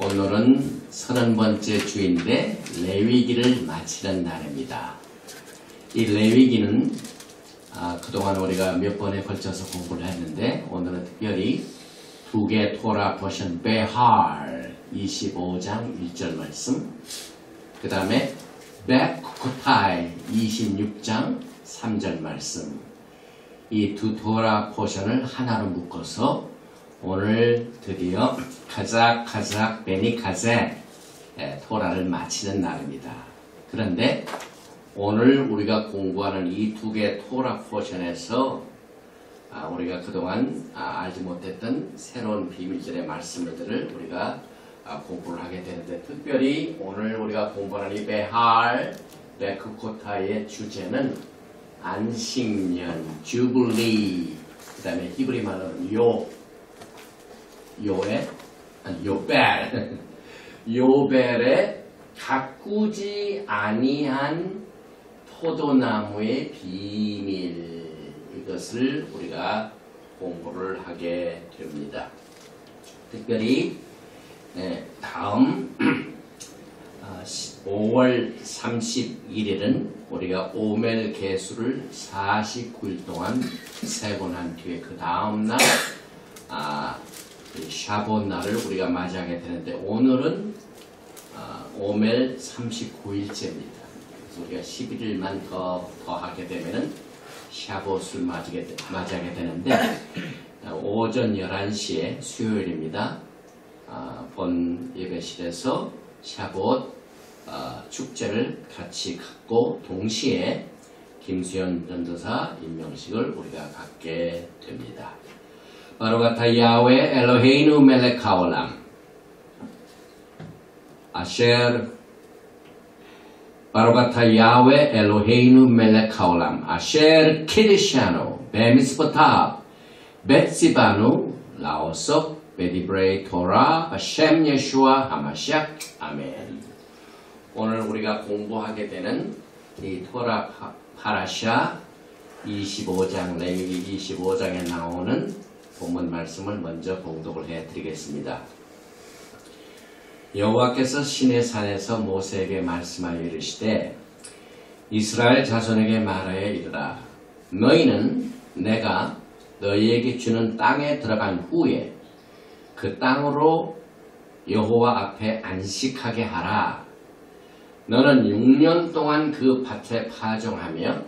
오늘은 30번째 주인데 레위기를 마치는 날입니다. 이 레위기는 그동안 우리가 몇 번에 걸쳐서 공부를 했는데 오늘은 특별히 두 개 토라 포션 베할 25장 1절 말씀, 그 다음에 베쿠쿠타이 26장 3절 말씀, 이 두 토라 포션을 하나로 묶어서 오늘 드디어 카작 베니카제 토라를 마치는 날입니다. 그런데 오늘 우리가 공부하는 이 두 개 토라 포션에서 우리가 그동안 알지 못했던 새로운 비밀들의 말씀들을 우리가 공부를 하게 되는데, 특별히 오늘 우리가 공부하는 이 베할 베쿠코타의 주제는 안식년, 주블리, 그 다음에 히브리 말로는 요벨의 가꾸지 아니한 포도나무의 비밀, 이것을 우리가 공부를 하게 됩니다. 특별히 다음 5월 31일은 우리가 오멜 계수를 49일 동안 세곤한 뒤에 그 다음날 샤봇 날을 우리가 맞이하게 되는데, 오늘은 오멜 39일째입니다. 그래서 우리가 11일만 더하게 되면은 샤봇을 맞이하게 되는데, 오전 11시에 수요일입니다. 본 예배실에서 샤봇 축제를 같이 갖고 동시에 김수현 전도사 임명식을 우리가 갖게 됩니다. 바로가타 야훼 엘로헤이누 멜렉 하올람 바로가타 야훼 엘로헤이누 멜렉 하올람 아셰르 키드샤노 베미스포탑 벳시바누 라오속 베디브레이 토라 바셈 예슈아 하마샥 아멘. 오늘 우리가 공부하게 되는 이 토라 파라샤 25장, 레위기 25장에 나오는 본문 말씀을 먼저 봉독을 해드리겠습니다. 여호와께서 시내산에서 모세에게 말씀하여 이르시되, 이스라엘 자손에게 말하여 이르라. 너희는 내가 너희에게 주는 땅에 들어간 후에 그 땅으로 여호와 앞에 안식하게 하라. 너는 6년 동안 그 밭에 파종하며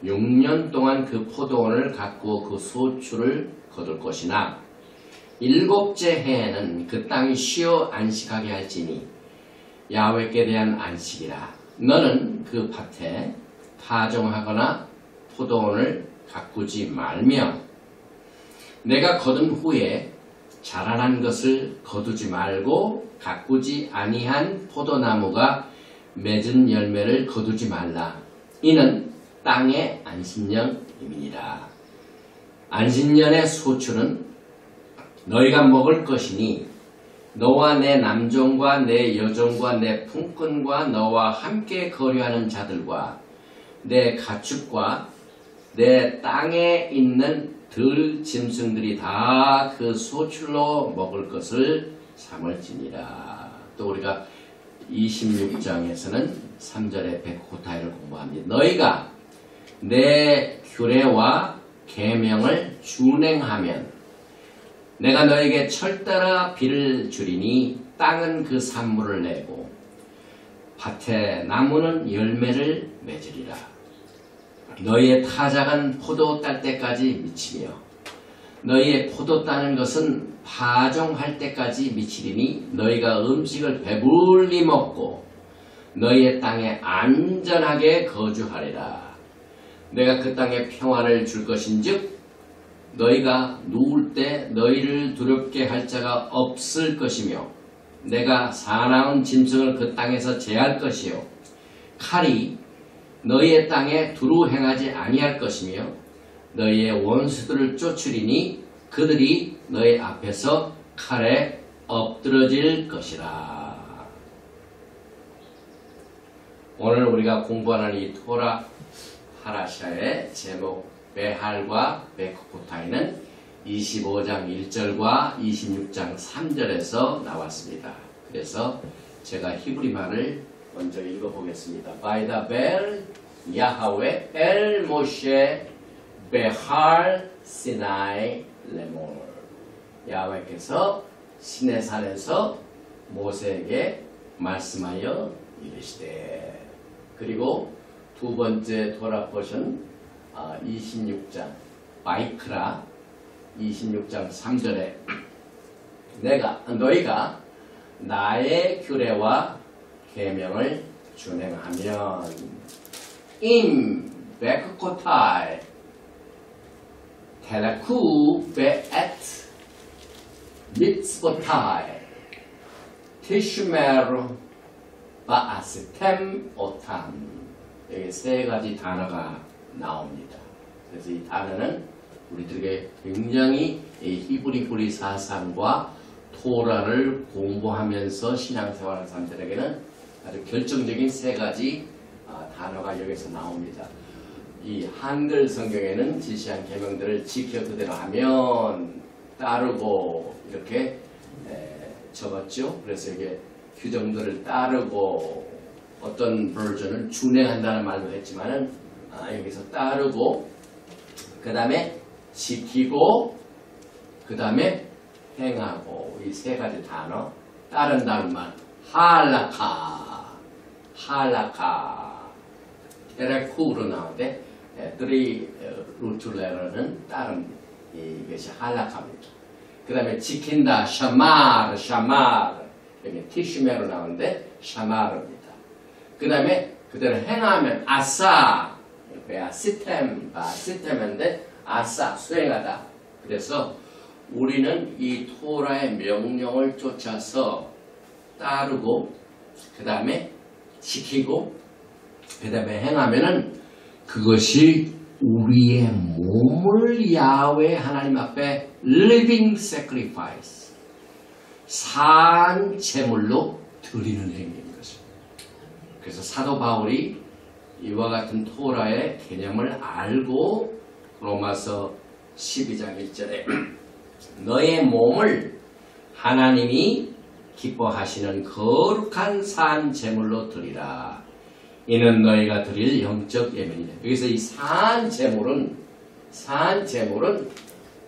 6년 동안 그 포도원을 가꾸어 그 소출을 거둘 것이나 7째 해에는 그 땅이 쉬어 안식하게 할지니 야훼께 대한 안식이라. 너는 그 밭에 파종하거나 포도원을 가꾸지 말며 내가 거둔 후에 자라난 것을 거두지 말고 가꾸지 아니한 포도나무가 맺은 열매를 거두지 말라. 이는 땅의 안식년임이니라. 안식년의 소출은 너희가 먹을 것이니 너와 내 남종과 내 여종과 내 품꾼과 너와 함께 거류하는 자들과 내 가축과 내 땅에 있는 들 짐승들이 다 그 소출로 먹을 것을 삼을지니라. 또 우리가 26장에서는 3절의 베쿠코타이를 공부합니다. 너희가 내 규례와 계명을 준행하면 내가 너에게 철따라 비를 주리니 땅은 그 산물을 내고 밭에 나무는 열매를 맺으리라. 너희의 타작은 포도 딸 때까지 미치며 너희의 포도 따는 것은 파종할 때까지 미치리니 너희가 음식을 배불리 먹고 너희의 땅에 안전하게 거주하리라. 내가 그 땅에 평화를 줄 것인즉 너희가 누울 때 너희를 두렵게 할 자가 없을 것이며 내가 사나운 짐승을 그 땅에서 제할 것이요 칼이 너희의 땅에 두루 행하지 아니할 것이며 너희의 원수들을 쫓으리니 그들이 너희 앞에서 칼에 엎드러질 것이라. 오늘 우리가 공부하는 이 토라 파라샤의 제목 베할과 베쿠코타이는 25장 1절과 26장 3절에서 나왔습니다. 그래서 제가 히브리 말을 먼저 읽어보겠습니다. By the bell, 야하웨 엘 모셰 베할 시나이 레몰. 야하웨께서 시내산에서 모세에게 말씀하여 이르시되. 그리고 두 번째 토라 포션 26장 바이크라 26장 3절에 너희가 나의 규례와 계명을 준행하면 임 베크코타이 텔라쿠 베엣 미츠보타이 티슈메르 바아스템 오탐. 여기 세 가지 단어가 나옵니다. 그래서 이 단어는 우리들에게 굉장히 이 히브리 사상과 토라를 공부하면서 신앙생활하는 사람들에게는 아주 결정적인 세 가지 단어가 여기서 나옵니다. 이 한글 성경에는 지시한 계명들을 지켜 그대로 하면 따르고 이렇게 적었죠. 그래서 이게 규정들을 따르고 어떤 버전을 준행한다는 말도 했지만은 여기서 따르고 그 다음에 지키고 그 다음에 행하고 이 세 가지 단어 따른다는 말 할라카 테레쿠로 나오는데 드리 루툴레러는 따른 이것이 할라카입니다. 그 다음에 지킨다 샤마르 여기 티슈메로 나오는데 샤마르입니다. 그 다음에 그대로 행하면 아싸 시스템인데 아싸 수행하다. 그래서 우리는 이 토라의 명령을 쫓아서 따르고 그 다음에 지키고 그 다음에 행하면은 그것이 우리의 몸을 야훼 하나님 앞에 living sacrifice 산 제물로 드리는 행위인 것입니다. 그래서 사도 바울이 이와 같은 토라의 개념을 알고 로마서 12장 1절에 너의 몸을 하나님이 기뻐하시는 거룩한 산 제물로 드리라. 이는 너희가 드릴 영적 예배니라. 여기서 이 산 제물은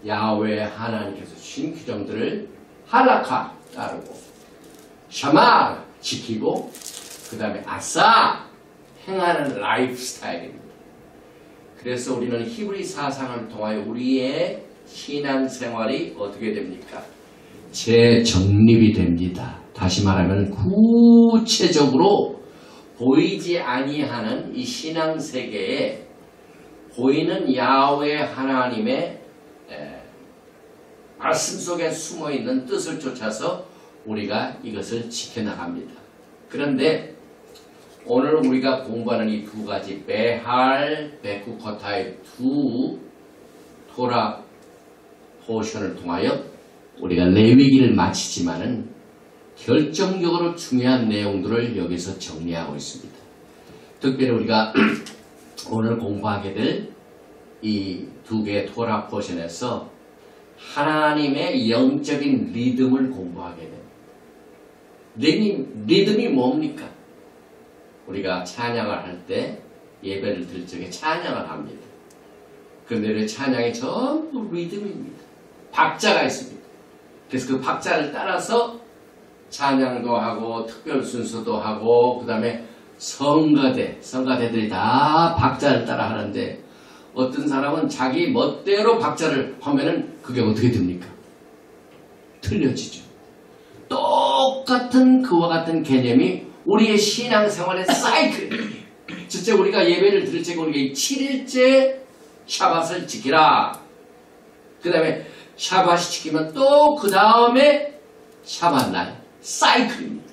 야훼 하나님께서 주신 규정들을 할라카 따르고 샤마 지키고 그 다음에 아싸 행하는 라이프 스타일입니다. 그래서 우리는 히브리 사상을 통하여 우리의 신앙생활이 어떻게 됩니까? 재정립이 됩니다. 다시 말하면 구체적으로 보이지 아니하는 이 신앙세계에 보이는 야훼 하나님의 말씀 속에 숨어있는 뜻을 쫓아서 우리가 이것을 지켜나갑니다. 그런데 오늘 우리가 공부하는 이 두 가지 베할, 베쿠코타의 두 토라 포션을 통하여 우리가 레위기를 마치지만은 결정적으로 중요한 내용들을 여기서 정리하고 있습니다. 특별히 우리가 오늘 공부하게 될 이 두 개의 토라 포션에서 하나님의 영적인 리듬을 공부하게 됩니다. 리듬이 뭡니까? 우리가 찬양을 할 때 예배를 드릴 적에 찬양을 합니다. 그런데 그 찬양이 전부 리듬입니다. 박자가 있습니다. 그래서 그 박자를 따라서 찬양도 하고 특별 순서도 하고 그 다음에 성가대들이 다 박자를 따라 하는데 어떤 사람은 자기 멋대로 박자를 하면은 그게 어떻게 됩니까? 틀려지죠. 똑같은 그와 같은 개념이 우리의 신앙생활의 사이클입니다. 첫째 우리가 예배를 드릴 때 우리가 7일째 샤밧을 지키라. 그 다음에 샤밧이 지키면 또 그 다음에 샤밧날 사이클입니다.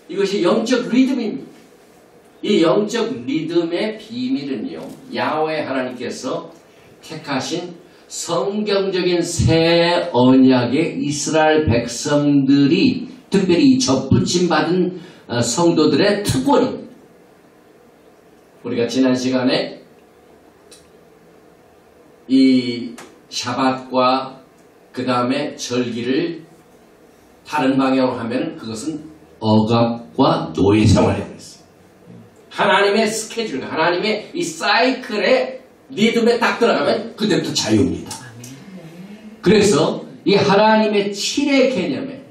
이것이 영적 리듬입니다. 이 영적 리듬의 비밀은요, 야훼 하나님께서 택하신 성경적인 새 언약의 이스라엘 백성들이 특별히 접붙임 받은 성도들의 특권입니다. 우리가 지난 시간에 이 샤밧과 그 다음에 절기를 다른 방향으로 하면 그것은 억압과 노예 생활이 되었어요. 하나님의 스케줄, 하나님의 이 사이클의 리듬에 딱 들어가면 그때부터 자유입니다. 그래서 이 하나님의 7의 개념에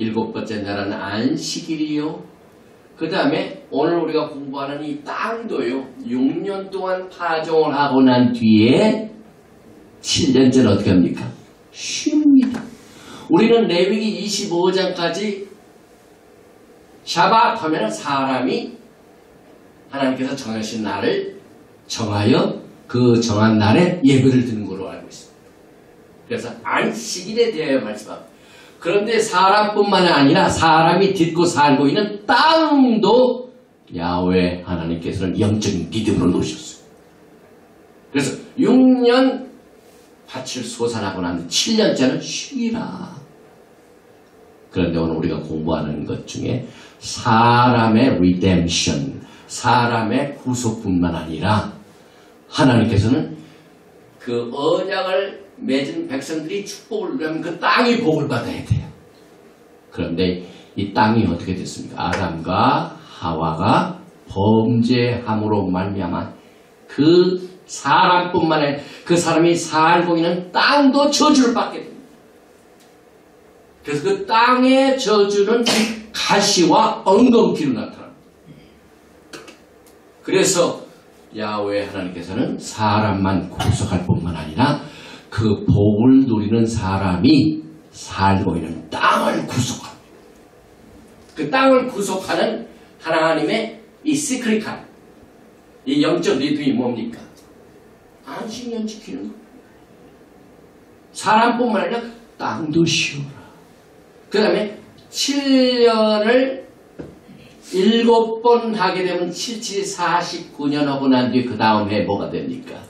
7번째 날은 안식일이요. 그 다음에 오늘 우리가 공부하는 이 땅도요. 6년 동안 파종을 하고 난 뒤에 7년째는 어떻게 합니까? 쉽니다. 우리는 레위기 25장까지 샤밧 하면 사람이 하나님께서 정하신 날을 정하여 그 정한 날에 예배를 드는 걸로 알고 있습니다. 그래서 안식일에 대하여 말씀하고, 그런데 사람뿐만 아니라 사람이 딛고 살고 있는 땅도 야훼 하나님께서는 영적인 리듬으로 놓으셨어요. 그래서 6년 밭을 소산하고 난 7년째는 쉬라. 그런데 오늘 우리가 공부하는 것 중에 사람의 리뎀션, 사람의 구속뿐만 아니라 하나님께서는 그 언약을 맺은 백성들이 축복을 누리면 그 땅이 복을 받아야 돼요. 그런데 이 땅이 어떻게 됐습니까? 아담과 하와가 범죄함으로 말미암아 그 사람뿐만 아니라 그 사람이 살고 있는 땅도 저주를 받게 됩니다. 그래서 그 땅의 저주는 가시와 엉겅퀴로 나타납니다. 그래서 야훼 하나님께서는 사람만 구속할 뿐만 아니라 그 복을 누리는 사람이 살고 있는 땅을 구속합니다. 그 땅을 구속하는 하나님의 이 시크릿한 이 영적 리듬이 뭡니까? 안식년 지키는 거. 사람뿐만 아니라 땅도 쉬어라. 그 다음에 7년을 7번 하게 되면 77, 49년 하고 난 뒤에 그 다음 해 뭐가 됩니까?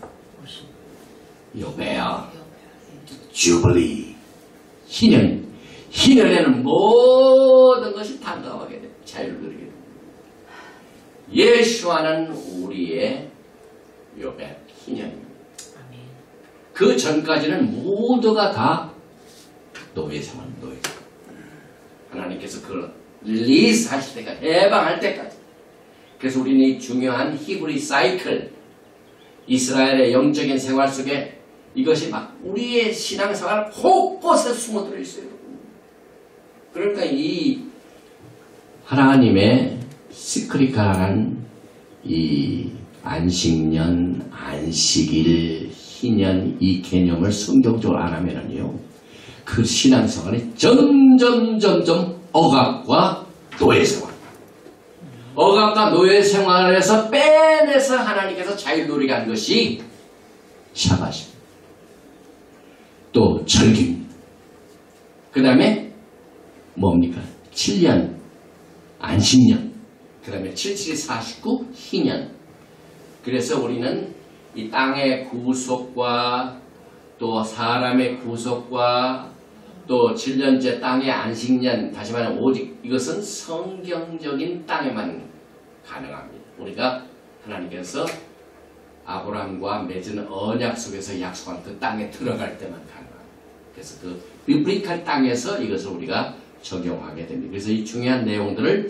요배야, 주블리, 희년. 희년에는 모든 것이 당당하게 됩니다. 자유를 누리게 됩니다. 예수와는 우리의 요배, 희년입니다. 그 전까지는 모두가 다 노예생활, 노예. 하나님께서 그걸 릴리스하실 때까지, 해방할 때까지. 그래서 우리는 이 중요한 히브리 사이클, 이스라엘의 영적인 생활 속에 이것이 막 우리의 신앙생활 곳곳에 숨어들어 있어요. 그러니까 이 하나님의 시크릿한 이 안식년, 안식일, 희년 이 개념을 성경적으로 안 하면은요, 그 신앙생활이 점점 억압과 노예생활, 억압과 노예생활에서 빼내서 하나님께서 자유누리게 한 것이 샤밧입니다. 또 절기입니다. 그 다음에 뭡니까? 7년 안식년, 그 다음에 77, 49 희년. 그래서 우리는 이 땅의 구속과 또 사람의 구속과 또 7년째 땅의 안식년, 다시 말하면 오직 이것은 성경적인 땅에만 가능합니다. 우리가 하나님께서 아브라함과 맺은 언약 속에서 약속한 그 땅에 들어갈 때만 가능합니다. 그래서 그 비블리컬 땅에서 이것을 우리가 적용하게 됩니다. 그래서 이 중요한 내용들을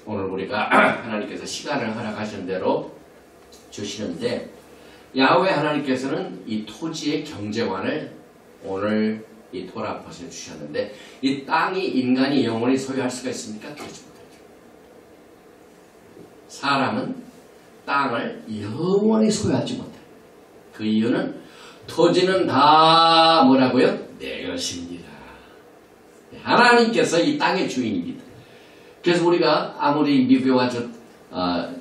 오늘 우리가 하나님께서 시간을 허락하신 대로 주시는데, 야훼 하나님께서는 이 토지의 경제관을 오늘 이 토라포스에 주셨는데, 이 땅이 인간이 영원히 소유할 수가 있습니까? 그렇지 못하죠. 사람은 땅을 영원히 소유하지 못해요. 그 이유는 토지는 다 뭐라고요? 내 것입니다. 하나님께서 이 땅의 주인입니다. 그래서 우리가 아무리 미국에 와서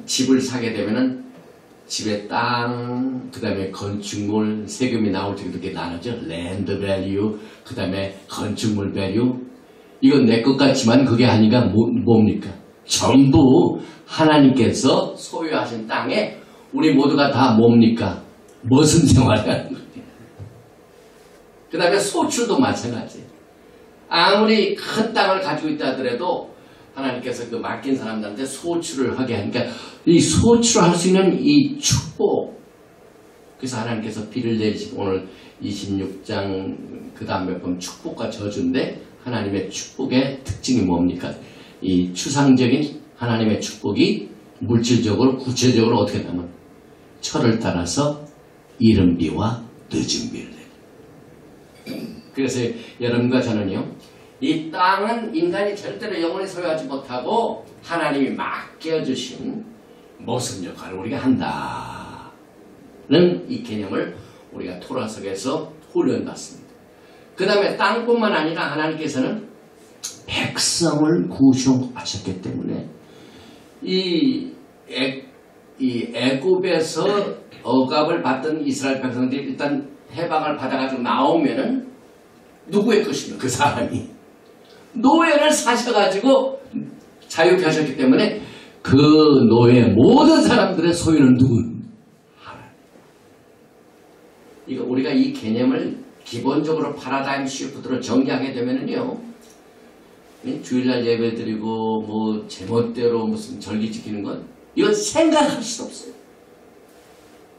집을 사게 되면은 집의 땅, 그 다음에 건축물, 세금이 나올 때 그렇게 나누죠. 랜드 밸류, 그 다음에 건축물 밸류. 이건 내 것 같지만 그게 아니라 뭡니까? 전부 하나님께서 소유하신 땅에 우리 모두가 다 뭡니까? 무슨 생활을 하는 거예요. 그 다음에 소출도 마찬가지예요. 아무리 큰 땅을 가지고 있다 하더라도 하나님께서 그 맡긴 사람들한테 소출을 하게 하니까 이 소출을 할 수 있는 이 축복. 그래서 하나님께서 비를 내리시고 오늘 26장 그 다음 몇 번 축복과 저주인데 하나님의 축복의 특징이 뭡니까? 이 추상적인 하나님의 축복이 물질적으로 구체적으로 어떻게 하냐면 철을 따라서 이른 비와 늦은 비를 내요. 그래서 여러분과 저는요, 이 땅은 인간이 절대로 영원히 소유하지 못하고 하나님이 맡겨주신 모습 역할을 우리가 한다는 이 개념을 우리가 토라 속에서 훈련받습니다. 그 다음에 땅뿐만 아니라 하나님께서는 백성을 구속하셨기 때문에 이 애굽에서 억압을 받던 이스라엘 백성들이 일단 해방을 받아가지고 나오면은 누구의 것입니까? 그 사람이 노예를 사셔가지고 자유케 하셨기 때문에 그 노예 모든 사람들의 소유는 누군? 하나님. 이거 우리가 이 개념을 기본적으로 파라다임 시프트로 정리하게 되면은요, 주일날 예배 드리고 뭐 제멋대로 무슨 절기 지키는 건 이건 생각할 수 없어요.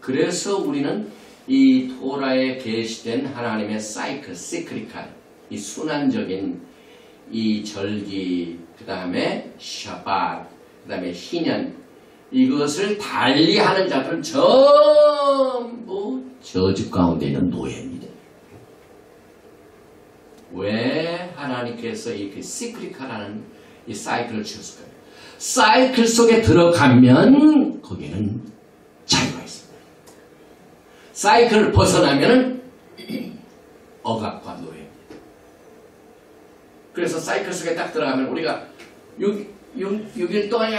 그래서 우리는 이 토라에 계시된 하나님의 사이클, 시크리칼, 이 순환적인 이 절기, 그 다음에 샤밧, 그 다음에 희년, 이것을 달리하는 자들은 전부 저주 가운데 있는 노예입니다. 왜 하나님께서 이 시크리칼하는 이 사이클을 주셨을까요? 사이클 속에 들어가면 거기에는 자유가 있습니다. 사이클을 벗어나면 억압과 노예입니다. 그래서 사이클 속에 딱 들어가면 우리가 6일 동안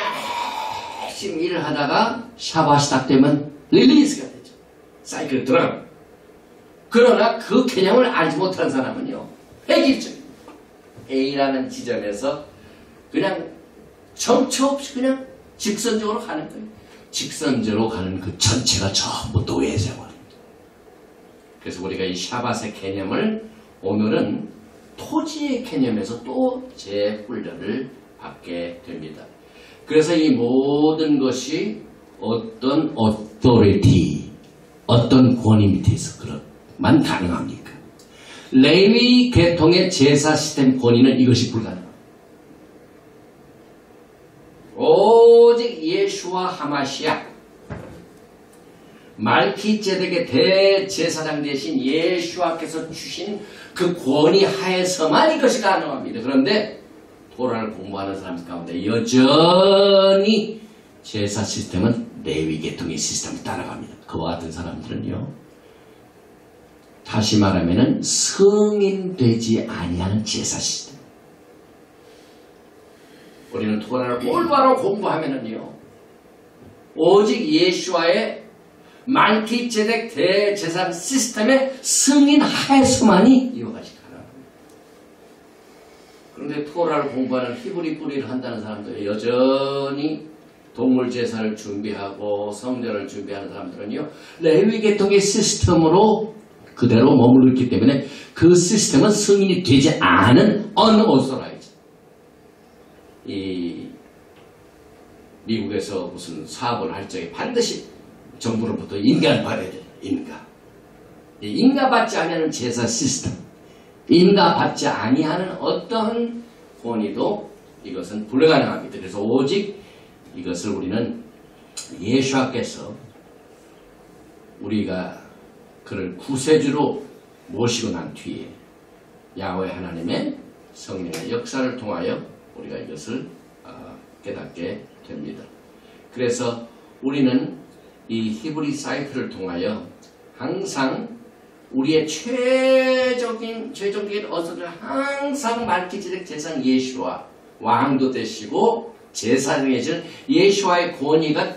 열심히 일을 하다가 샤밧이 딱 되면 릴리스가 되죠. 사이클에 들어가면. 그러나 그 개념을 알지 못한 사람은요, 획일적입니다. A라는 지점에서 그냥 정처 없이 그냥 직선적으로 가는 거예요. 직선적으로 가는 그 전체가 전부 노예 생활입니다. 그래서 우리가 이 샤밧의 개념을 오늘은 토지의 개념에서 또 재훈련을 받게 됩니다. 그래서 이 모든 것이 어떤 authority, 어떤 권위 밑에서 그런만 가능합니까? 레위 계통의 제사 시스템 권위는 이것이 불가능합니다. 오직 예수와 하마시아, 말키제덱의 대제사장 대신 예수와께서 주신 그 권위 하에서만 이것이 가능합니다. 그런데 토라를 공부하는 사람 가운데 여전히 제사 시스템은 레위 계통의 시스템을 따라갑니다. 그와 같은 사람들은요, 다시 말하면은 승인되지 아니하는 제사 시스템. 우리는 토라를 올바로 공부하면은요, 오직 예수와의 말키제덱 대제사장 시스템의 승인 하에서만이 이와 같이 가능합니다. 그런데 토라를 공부하는 히브리 뿌리를 한다는 사람들, 여전히 동물 제사를 준비하고 성전을 준비하는 사람들은요, 레위 계통의 시스템으로 그대로 머물러 있기 때문에 그 시스템은 승인이 되지 않은 unauthorized. 이 미국에서 무슨 사업을 할 적에 반드시 정부로부터 인가를 받아야 돼요. 인가받지 아니하는 제사 시스템, 인가받지 아니하는 어떤 권위도 이것은 불가능합니다. 그래서 오직 이것을 우리는 예수께서 우리가 그를 구세주로 모시고 난 뒤에 야훼 하나님의 성령의 역사를 통하여 우리가 이것을 깨닫게 됩니다. 그래서 우리는 이 히브리 사이클을 통하여 항상 우리의 최종적인 어서를 항상 말키제덱 제사장 예수와 왕도 되시고 제사장이신 예수와의 권위가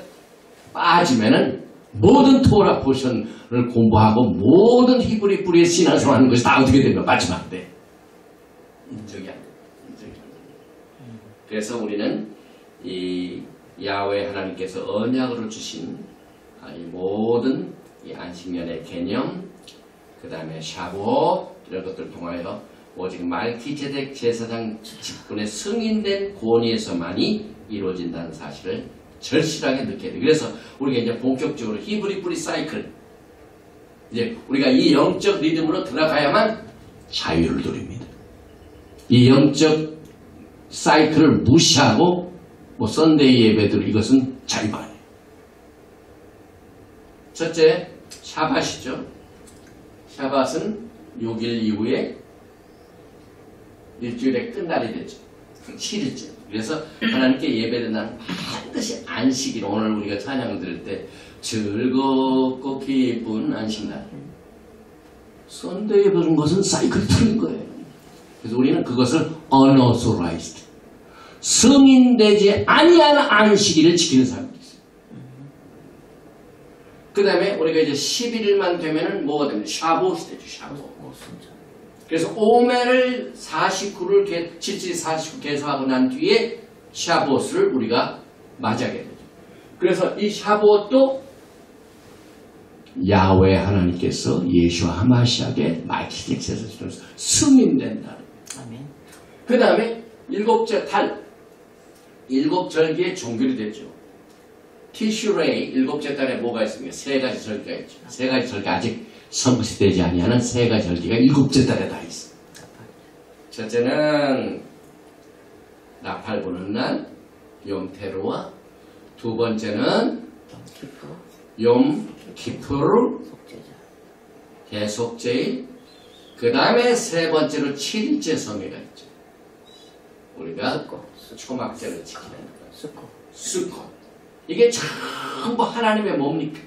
빠지면은 모든 토라 포션을 공부하고 모든 히브리 뿌리의 신앙생활하는 것이 다 어떻게 되면 마지막 때 인정이 안 돼요. 그래서 우리는 이 야훼 하나님께서 언약으로 주신 이 모든 이 안식년의 개념, 그 다음에 샤봇 이런 것들을 통하여 오직 말키제덱 제사장 직분의 승인된 권위에서만이 이루어진다는 사실을 절실하게 느껴야 돼요. 그래서 우리가 이제 본격적으로 히브리 뿌리 사이클, 이제 우리가 이 영적 리듬으로 들어가야만 자유를 누립니다. 이 영적 사이클을 무시하고 뭐 선데이 예배들 이것은 자유반이에요. 첫째, 샤밧이죠. 샤밧은 6일 이후에 일주일의 끝날이 되죠. 7일째. 그래서 하나님께 예배드리는 반드시 안식일, 오늘 우리가 찬양 들을 때 즐겁고 기쁜 안식날. 선데이 예배는 것은 사이클이 틀린 거예요. 그래서 우리는 그것을 unauthorized, 승인되지 아니한 안식일을 지키는 사람들이 있어요. 그 다음에 우리가 이제 11일만 되면은 뭐가 됩니까? 샤봇이 되죠. 샤봇. 그래서 오멜을 49를 7일 49 개수하고 난 뒤에 샤봇을 우리가 맞이하게 되죠. 그래서 이 샤봇도 야훼 하나님께서 예수와 하마시아게 말키덱에서 주셔서 승인된다. 그 다음에 일곱째 달, 일곱 절기의 종결이 됐죠. 티슈레이 일곱째 달에 뭐가 있습니까? 세 가지 절기가 있죠. 세 가지 절기 아직 성취되지 아니하는 세 가지 절기가 일곱째 달에 다 있어. 첫째는 나팔 부는 날, 용테루와 두 번째는 욤 키푸르 대속제일, 그 다음에 세 번째로 7일째 성회가 있죠. 우리가 초막절을 지키는 수컷. 이게 전부 하나님의 뭡니까?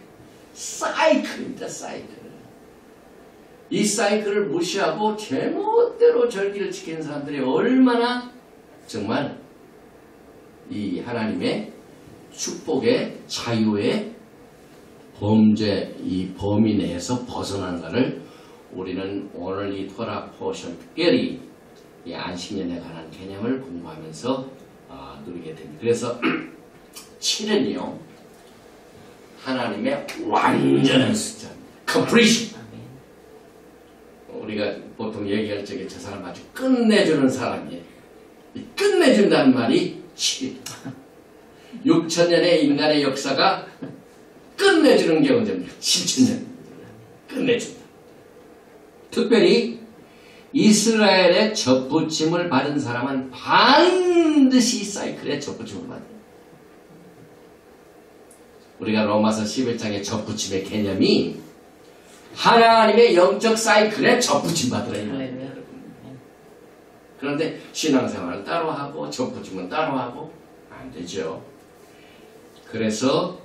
사이클입니다. 사이클. 이 사이클을 무시하고 제멋대로 절기를 지키는 사람들이 얼마나 정말 이 하나님의 축복의 자유의 범죄, 이 범위 내에서 벗어난가를 우리는 오늘 이 토라 포션 특별히 이 안식년에 관한 개념을 공부하면서 누리게 됩니다. 그래서 7은요 하나님의 완전한 숫자입니다. completion. 우리가 보통 얘기할 적에 저 사람 아주 끝내주는 사람이에요. 이 끝내준다는 말이 7. 6천년의 인간의 역사가 끝내주는 게 언제입니까? 7천년. 끝내준다. 특별히 이스라엘의 접붙임을 받은 사람은 반드시 이 사이클에 접붙임을 받아요. 우리가 로마서 11장의 접붙임의 개념이 하나님의 영적 사이클에 접붙임 받으라. 그런데 신앙생활을 따로 하고 접붙임은 따로 하고 안 되죠. 그래서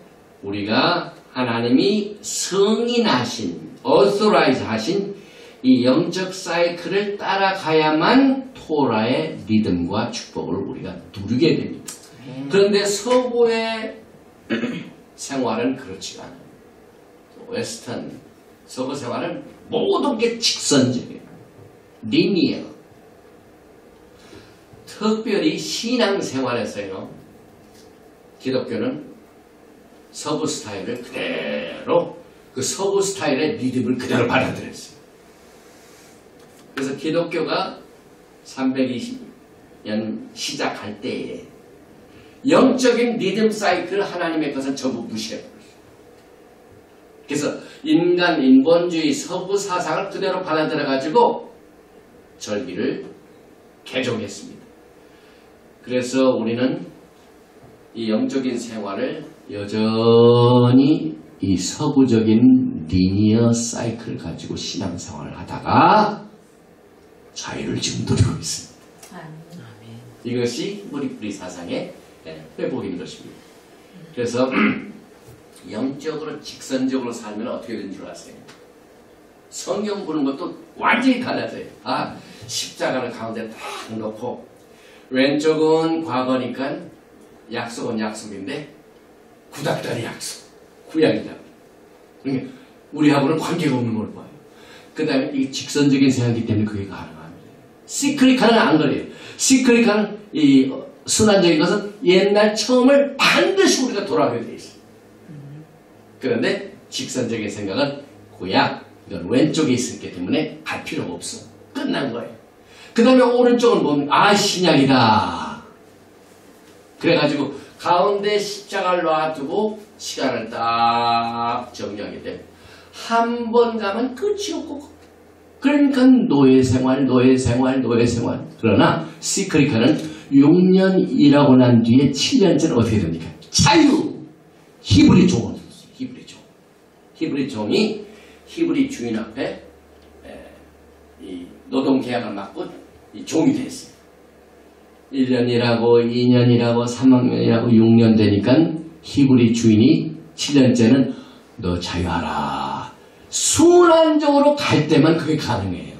우리가 하나님이 승인하신, authorize 하신 이 영적 사이클을 따라가야만 토라의 리듬과 축복을 우리가 누리게 됩니다. 그런데 서구의 생활은 그렇지가 않아요. 웨스턴, 서구 생활은 모든 게 직선적이에요. 리니어. 특별히 신앙생활에서요. 기독교는 서구 스타일을 그대로 그 서구 스타일의 리듬을 그대로 받아들였어요. 그래서 기독교가 320년 시작할 때에 영적인 리듬 사이클 하나님의 것은 전부 무시해버렸어요. 그래서 인본주의 서구 사상을 그대로 받아들여가지고 절기를 개종했습니다. 그래서 우리는 이 영적인 생활을 여전히 이 서구적인 리니어 사이클을 가지고 신앙생활을 하다가 자유를 지금 누리고 있습니다. 이것이 무리뿌리 사상의 회복인 것입니다. 그래서 영적으로 직선적으로 살면 어떻게 되는 줄 아세요? 성경 보는 것도 완전히 달라져요. 십자가를 가운데 딱 놓고 왼쪽은 과거니까 약속은 약속인데 구닥다리 약속, 구약이다. 그러니까 우리하고는 관계가 없는 걸 봐요. 그 다음에 이게 직선적인 생각이기 때문에 그게 가능합니다. 시크릿하는 안 그래요. 시크릿하는 이 순환적인 것은 옛날 처음을 반드시 우리가 돌아가게 돼 있어요. 그런데 직선적인 생각은 구약, 이건 왼쪽에 있었기 때문에 갈 필요가 없어. 끝난 거예요. 그 다음에 오른쪽은 보면 신약이다. 그래가지고 가운데 십자가를 놔두고 시간을 딱 정리하게 되면 한 번 가면 끝이 없고 그러니까 노예생활. 그러나 시크리카는 6년 일하고 난 뒤에 7년째는 어떻게 됩니까? 자유! 히브리 종은 히브리 종이 히브리 주인 앞에 이 노동계약을 맡고 이 종이 됐어요. 1년 일하고 2년 일하고 3학년 일하고 6년 되니까 히브리 주인이 7년째는 너 자유하라. 순환적으로 갈 때만 그게 가능해요.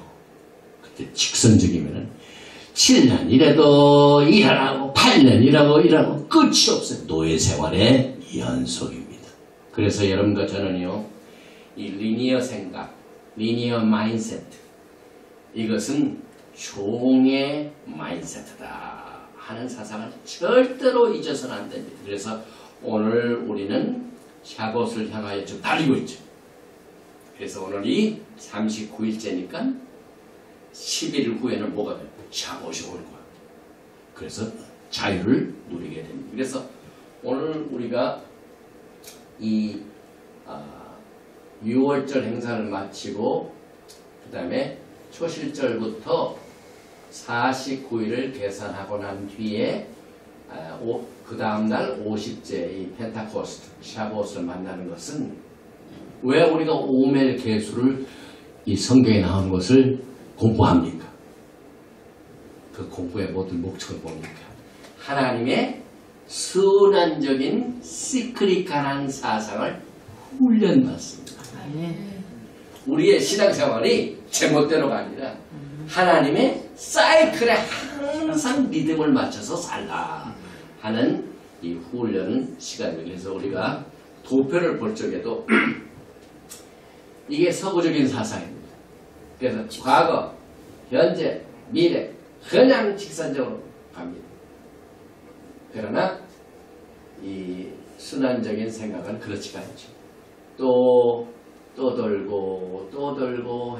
그때 직선적이면은 7년 일해도 일하고 8년 일하고 끝이 없어요. 노예 생활의 연속입니다. 그래서 여러분과 저는요, 이 리니어 생각, 리니어 마인세트, 이것은 종의 마인세트다 하는 사상을 절대로 잊어서는 안 됩니다. 그래서 오늘 우리는 샤봇을 향하여 좀 달리고 있죠. 그래서 오늘이 39일째니까 10일 후에는 뭐가 돼요? 샤봇이 올 거야. 그래서 자유를 누리게 됩니다. 그래서 오늘 우리가 이 6월절 행사를 마치고 그 다음에 초실절부터 49일을 계산하고 난 뒤에 그 다음날 50제 이 펜타코스트 샤봇을 만나는 것은 왜 우리가 오멜 계수를 이 성경에 나오는 것을 공부합니까? 그 공부의 모든 목적을 뭡니까? 하나님의 순환적인 시크릿한 사상을 훈련받습니다. 우리의 신앙생활이 제멋대로가 아니라 하나님의 사이클에 항상 리듬을 맞춰서 살라 하는 이 훈련 시간입니다. 그래서 우리가 도표를 볼 적에도 이게 서구적인 사상입니다. 그래서 과거, 현재, 미래 그냥 직선적으로 갑니다. 그러나 이 순환적인 생각은 그렇지가 않죠. 또 돌고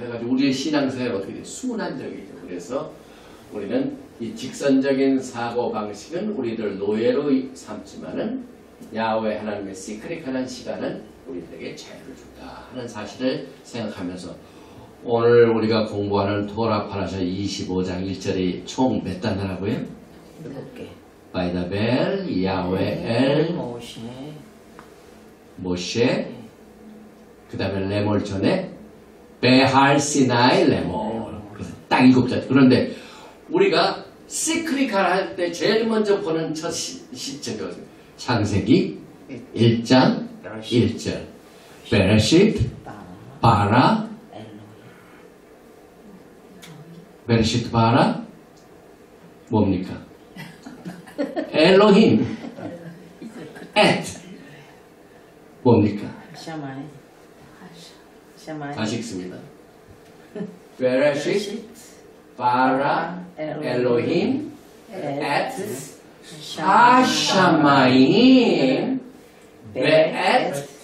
해가지고 우리의 신앙생활이 어떻게 돼요? 순환적이죠. 그래서 우리는 이 직선적인 사고방식은 우리들 노예로 삼지만은 야훼 하나님의 시크릿한 시간은 우리들에게 자유를 준다 하는 사실을 생각하면서 오늘 우리가 공부하는 토라 파라샤 25장 1절이 총 몇 단어라고요? 7개. 바이다벨, 야훼, 엘, 모셰, 그 다음에 레몰 전에 베할 시나이 레몰. 딱 7절. 그런데 우리가 시크리칼 할 때 제일 먼저 보는 첫 시점이 창세기 1장 1절. 베레시트, 바라, 베레시트 바라 뭡니까? 엘로힘, 엣 뭡니까? 다시 읽습니다. 베레시트 바라 엘로힘 엣 하샤마임 베엣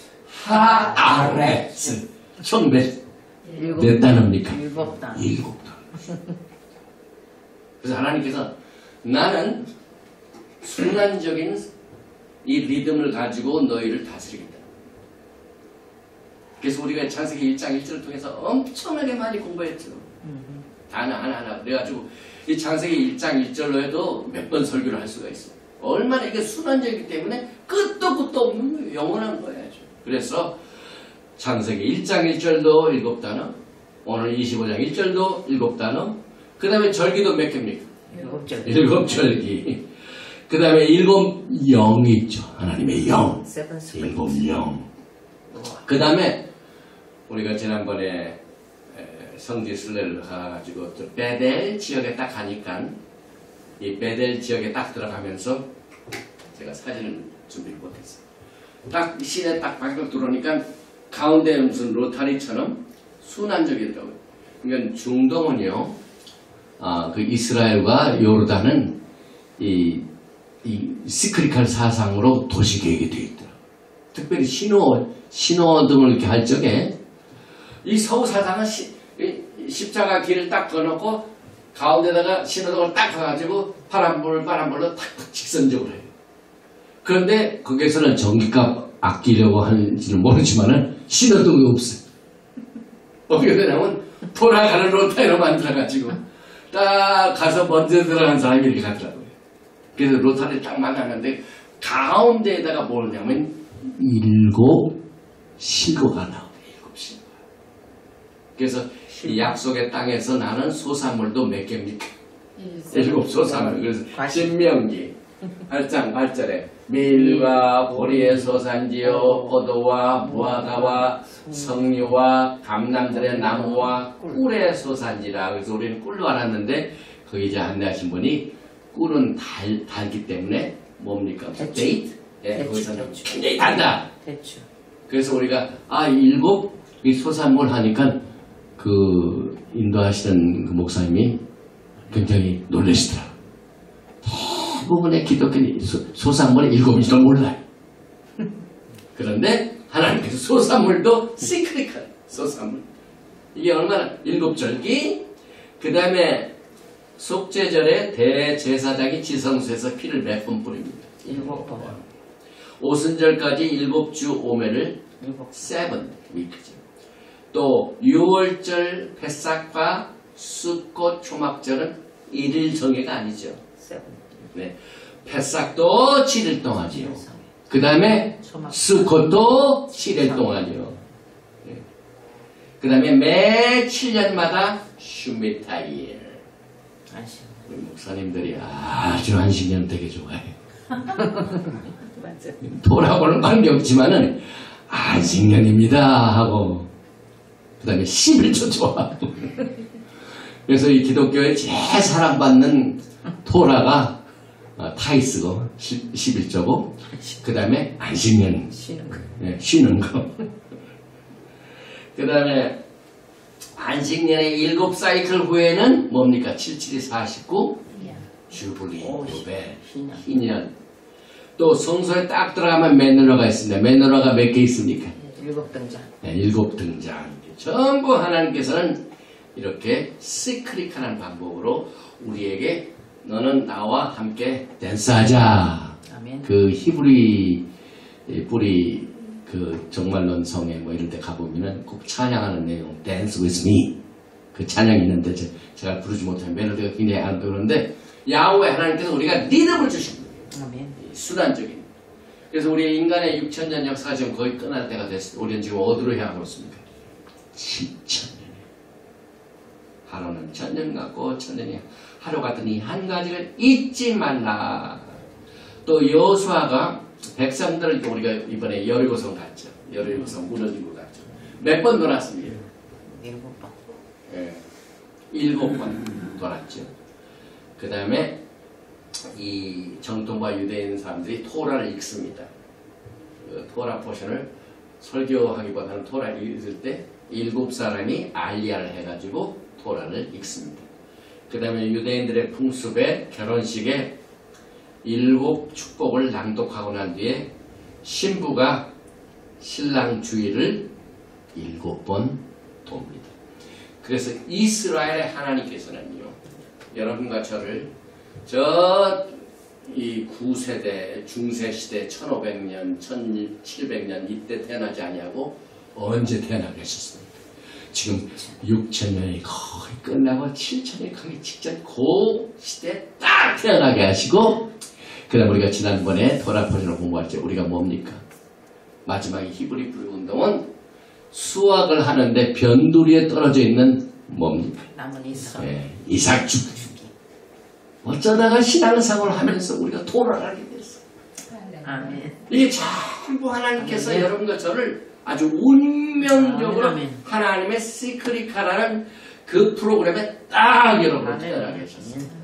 하아레츠. 총 몇 단어입니까? 7단. 7단어. 그래서 하나님께서 나는 순환적인 이 리듬을 가지고 너희를 다스리겠다. 그래서 우리가 창세기 1장 1절을 통해서 엄청나게 많이 공부했죠. 하나. 그래가지고 이 창세기 1장 1절로 해도 몇 번 설교를 할 수가 있어. 얼마나 이게 순환적이기 때문에 끝도 없는 영원한 거예요. 그래서 창세기 1장 1절도 7단어, 오늘 25장 1절도 7단어, 그 다음에 절기도 몇 개입니까? 7절. 7절기. 그 다음에 7영이 있죠. 하나님의 영. 7영. 그 다음에 우리가 지난번에 성지 순례를 가가지고 베델 지역에 딱 가니까 이 베델 지역에 딱 들어가면서 제가 사진을 준비를 못했어요. 딱 시내 딱 방금 들어오니까 가운데 무슨 로타리처럼 순환적이더라고요. 그러니까 중동은요, 그 이스라엘과 요르단은 이 시크릿한 사상으로 도시 계획이 되어 있더라고요. 특별히 신호등을 이렇게 할 적에 이 서구 사상은 십자가 길을 딱 거놓고 가운데다가 신호등을 딱 가가지고 파란불로 탁 직선적으로 해요. 그런데 거기에서는 전기값 아끼려고 하는지는 모르지만은 신호등이 없어요. 어떻게 되냐면 돌아가는 로타리로 만들어가지고 딱 가서 먼저 들어간 사람이 이렇게 가더라고요. 그래서 로타리 딱 만났는데 가운데에다가 뭘 하냐면 7 실고가 나오네. 7 실고. 그래서 이 약속의 땅에서 나는 소산물도 몇 개입니까? 7 소산물. 그래서 신명기 8장 8절에 밀과 보리의 소산지요 포도와 무화과와 석류와 감람들의 나무와 꿀의 소산지라. 그래서 우리는 꿀로 알았는데 거기 이제 안내하신 분이 꿀은 달기 때문에 뭡니까? 데이트? 예, 거기서는 굉장히 달다. 대추. 그래서 우리가 7 이 소산물 하니까 그 인도하시던 그 목사님이 굉장히 놀라시더라고요. 대부분의 기독교는 소산물의 7인지도 몰라요. 그런데 하나님께서 소산물도 시크릿한 소산물. 이게 얼마나 7절기 그 다음에 속죄절에 대제사장이 지성소에서 피를 몇 번 뿌립니다. 7번. 오순절까지 7주 오매를 7 위크죠. 또 6월절 패삭과 숫꽃 초막절은 1일 정예가 아니죠. 7. 네. 패삭도 7일 동안이요. 그 다음에 숫꽃도 7일 동안이요. 네. 그 다음에 매 7년마다 슈미타일. 우리 목사님들이 아주 안식년 되게 좋아해. 맞아. 돌아보는 관계없지만은 안식년입니다 하고 그 다음에 11조 좋아하고 그래서 이 기독교의 제일 사랑받는 토라가 타이스고 11조고 그 다음에 안식년 쉬는 거. 네, 쉬는 거. 그 다음에 안식년의 7 사이클 후에는 뭡니까? 77이 49 주블리 요배 희년. 또 성소에 딱 들어가면 메노라가 있습니다. 메노라가 몇 개 있습니까? 7등장. 네, 7등장. 전부 하나님께서는 이렇게 시크릿한 방법으로 우리에게 너는 나와 함께 댄스하자. 아멘. 그 히브리 뿌리 그 정말론성에 뭐 이런 데 가보면은 꼭 찬양하는 내용 Dance with me 그 찬양이 있는데 제가 부르지 못하면 멜로디가 굉장히 안 들어오는데 야훼 하나님께서 우리가 리듬을 주신 거예요. 아멘. 수단적인. 그래서 우리 인간의 6,000년 역사가 지금 거의 끝날 때가 됐습니다. 우리는 지금 어디로 향하고 있습니까? 7,000년에. 하루는 1,000년 같고 1,000년이 하루 같은 이 한 가지를 잊지 말라. 또 여호수아가 백성들을 우리가 이번에 여리고성 갔죠. 여리고성 무너지고 갔죠. 몇 번 돌았습니다. 7번. 예, 7번 돌았죠. 그 다음에 이 정통과 유대인 사람들이 토라를 읽습니다. 그 토라 포션을 설교하기보다는 토라를 읽을 때 7사람이 알리아를 해가지고 토라를 읽습니다. 그 다음에 유대인들의 풍습에 결혼식에 7 축복을 낭독하고 난 뒤에 신부가 신랑 주위를 7번 돕니다. 그래서 이스라엘의 하나님께서는요, 여러분과 저를 이 9세대, 중세시대 1500년, 1700년 이때 태어나지 아니하고 언제 태어나게 하셨습니까? 지금 6,000년이 거의 끝나고 7,000년이 가기 직전 그 시대에 딱 태어나게 하시고 그 다음 우리가 지난번에 토라포션을 공부할 때 우리가 뭡니까? 마지막에 히브리 불운동은 수확을 하는데 변두리에 떨어져 있는 뭡니까? 남은 이삭. 네, 이삭 죽기. 어쩌다가 신앙생활을 하면서 우리가 토라를 하게 됐어. 아멘. 이게 전부 하나님께서 여러분과 저를 아주 운명적으로 하나님의 시크릿하라는 그 프로그램에 딱 여러분을 태어나게 하셨습니다.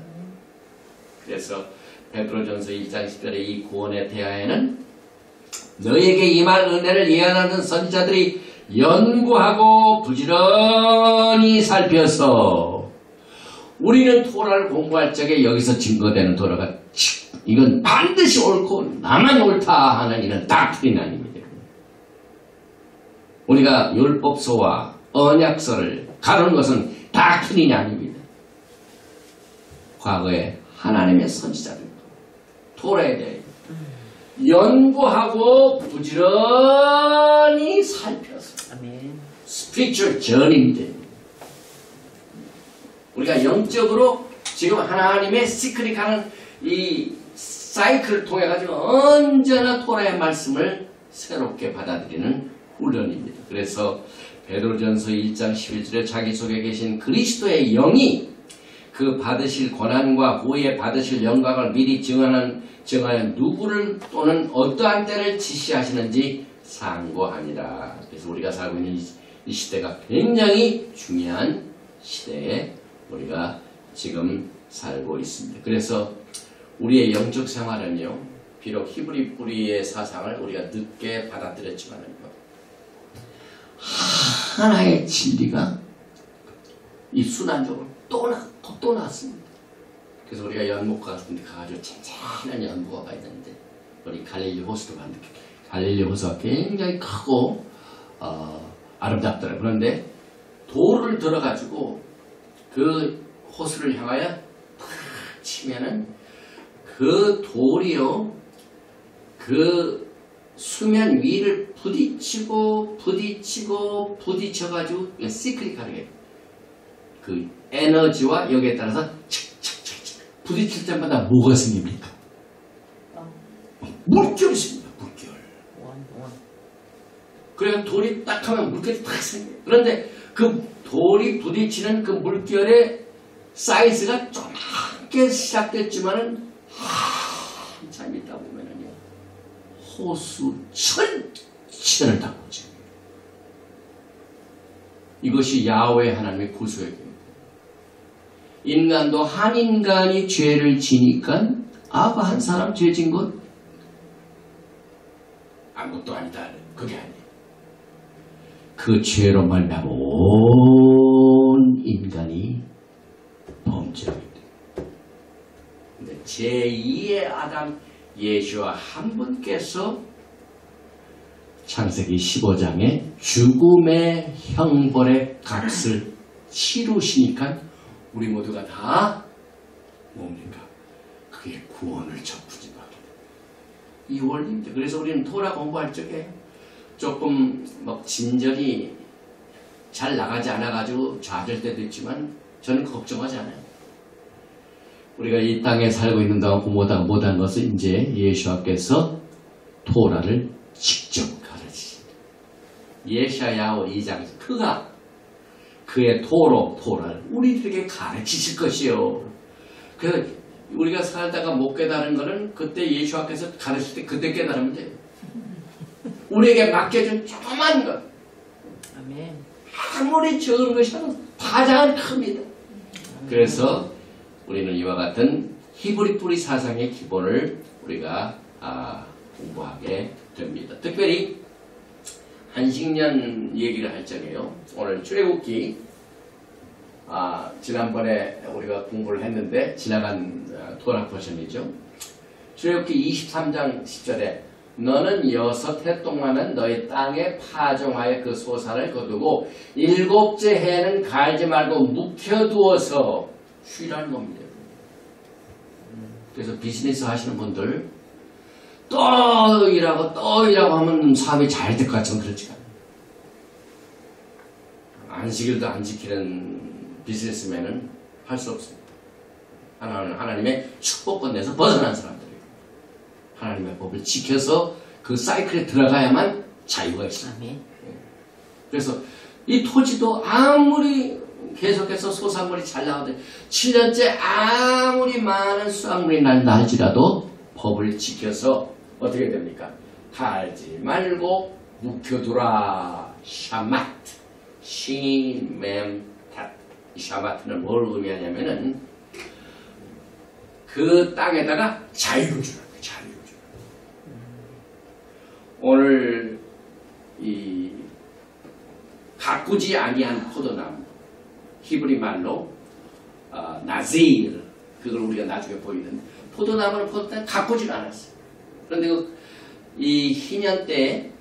그래서 베드로전서 1장 10절의 이 구원의 대하에는 너에게 임할 은혜를 예언하는 선지자들이 연구하고 부지런히 살펴서 우리는 토라를 공부할 적에 여기서 증거되는 토라가 이건 반드시 옳고 나만 옳다 하는 이런 닥트린 아닙니다. 우리가 율법서와 언약서를 가르는 것은 닥트린이 아닙니다. 과거에 하나님의 선지자들 토라에 대해 연구하고 부지런히 살펴서 아멘. 스피리추얼 전인데 우리가 영적으로 지금 하나님의 시크릿하는 이 사이클을 통해 가지고 언제나 토라의 말씀을 새롭게 받아들이는 훈련입니다. 그래서 베드로전서 1장 11절에 자기 속에 계신 그리스도의 영이 그 받으실 권한과 후에 받으실 영광을 미리 증하여 누구를 또는 어떠한 때를 지시하시는지 상고하니라. 그래서 우리가 살고 있는 이 시대가 굉장히 중요한 시대에 우리가 지금 살고 있습니다. 그래서 우리의 영적 생활은요, 비록 히브리 뿌리의 사상을 우리가 늦게 받아들였지만 하나의 진리가 이 순환적으로 또 나왔습니다. 그래서 우리가 연못가 같은 데 가가지고 잔잔한 연못가가 있는데 우리 갈릴리 호수도 봤는데 갈릴리 호수가 굉장히 크고 아름답더라고요. 그런데 돌을 들어가지고 그 호수를 향하여 탁 치면은 그 돌이요, 그 수면 위를 부딪혀가지고 시크릿하게 그 에너지와 여기에 따라서 착착착착 부딪힐 때마다 뭐가 생깁니까? 물결이 생깁니다. 물결. 그래서 돌이 딱 하면 물결이 딱 생겨요. 그런데 그 돌이 부딪히는 그 물결의 사이즈가 조그맣게 시작됐지만은 한참 있다 보면은요, 호수 전체를 다 보죠. 이것이 야훼 하나님의 구속의 계획입니다. 인간도 한 인간이 죄를 지니까 한 사람 죄 진 것 아무것도 아니다. 그게 아니에요. 그 죄로 말미암아 온 인간이 범죄하게 돼요. 근데 제2의 아담 예수와 한 분께서 창세기 15장에 죽음의 형벌의 값을 치루시니까 우리 모두가 다 뭡니까? 그게 구원을 접붙이는 이 원리입니다. 그래서 우리는 토라 공부할 적에 조금 막 진전이 잘 나가지 않아가지고 좌절 때도 있지만 저는 걱정하지 않아요. 우리가 이 땅에 살고 있는 동안 못한 것은 이제 예수께서 토라를 직접 가르치십니다. 예샤야오 2장에서 그가 그의 토라를 우리들에게 가르치실 것이요. 그래서 우리가 살다가 못 깨달은 것은 그때 예수께서 가르칠 때 그때 깨달으면 돼요. 우리에게 맡겨준 조그만 것. 아멘. 아무리 적은 것이라도 파장은 큽니다. 그래서 우리는 이와 같은 히브리 뿌리 사상의 기본을 우리가 공부하게 됩니다. 특별히 한식년 얘기를 할 적에요. 오늘 출애굽기 지난번에 우리가 공부를 했는데 지나간 토라 포션이죠. 출애굽기 23장 10절에 너는 6해 동안은 너희 땅에 파종하여 그 소산을 거두고 7째 해는 갈지 말고 묵혀두어서 쉬라는 겁니다. 그래서 비즈니스 하시는 분들 또 일하고 하면 사업이 잘 될 것 같지만 그렇지가 않아요. 안식일도 안 지키는 비즈니스맨은 할 수 없습니다. 하나님의 축복권 내서 벗어난 사람들이에요. 하나님의 법을 지켜서 그 사이클에 들어가야만 자유가 있습니다. 그래서 이 토지도 아무리 계속해서 소산물이 잘 나오는데 7년째 아무리 많은 수확물이 날지라도 법을 지켜서 어떻게 됩니까? 갈지 말고 묵혀두라. 샤마트 시멘탓. 이 샤마트는 뭘 의미하냐면은 그 땅에다가 자유를 주는 거예요. 자유를 주는 거예요. 오늘 이 가꾸지 아니한 포도나무, 히브리 말로 나제일, 그걸 우리가 나중에 보이는데 포도나무는 가꾸지는 않았어요. 그런데 이 희년 때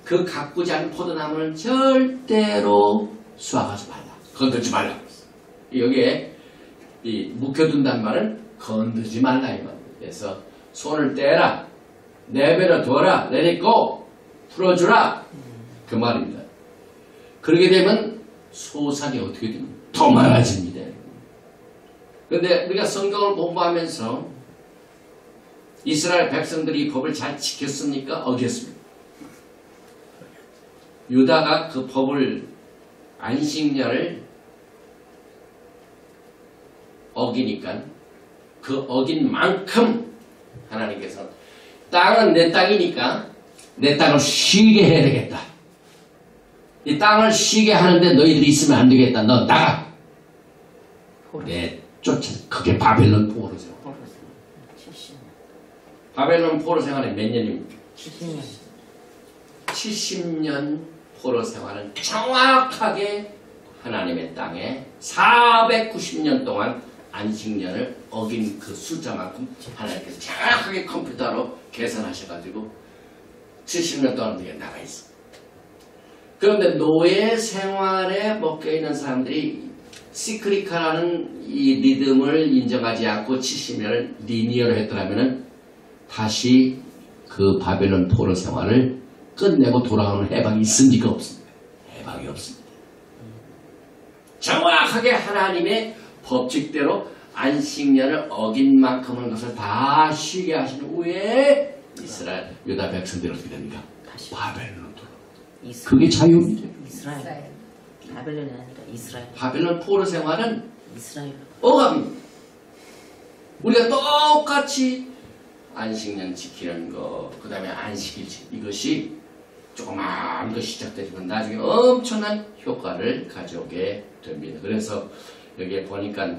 그 가꾸지 않은 포도나무는 절대로 수확하지 말라. 건들지 말라. 여기에 이 묵혀둔다는 말은 건들지 말라 이 말이에요. 그래서 손을 떼라, 내버려 둬라, 내리고 풀어주라 그 말입니다. 그렇게 되면 소산이 어떻게 되면 더 많아집니다. 그런데 우리가 성경을 공부하면서 이스라엘 백성들이 법을 잘 지켰습니까? 어겼습니까? 유다가 그 법을 안식년을 어기니까 그 어긴 만큼 하나님께서 땅은 내 땅이니까 내 땅을 쉬게 해야 되겠다. 이 땅을 쉬게 하는데 너희들이 있으면 안 되겠다. 너 나가. 쫓아. 그게 바벨론 포로 생활. 70년. 바벨론 포로 생활은 몇 년입니까? 70년. 70년 포로 생활은 정확하게 하나님의 땅에 490년 동안 안식년을 어긴 그 숫자만큼 하나님께서 정확하게 컴퓨터로 계산하셔가지고 70년 동안 이게 나가 있어. 그런데 노예 생활에 먹혀있는 사람들이 시크리카라는 이 리듬을 인정하지 않고 70년을 리니어로 했더라면 다시 그 바벨론 포로 생활을 끝내고 돌아오는 해방이 있습니까? 없습니까? 해방이 없습니다. 정확하게 하나님의 법칙대로 안식년을 어긴 만큼의 것을 다 쉬게 하신 후에 이스라엘 유다 백성들이 어떻게 됩니까? 다시 바벨론으로 돌아옵니다. 그게 자유입니다. 이스라엘. 바벨론이 아니라 이스라엘. 바벨론 포로 생활은 이스라엘. 억압입니다. 우리가 똑같이 안식년 지키는 거, 그 다음에 안식일 이것이 조그마한 거 시작되지만 나중에 엄청난 효과를 가져오게 됩니다. 그래서 여기에 보니까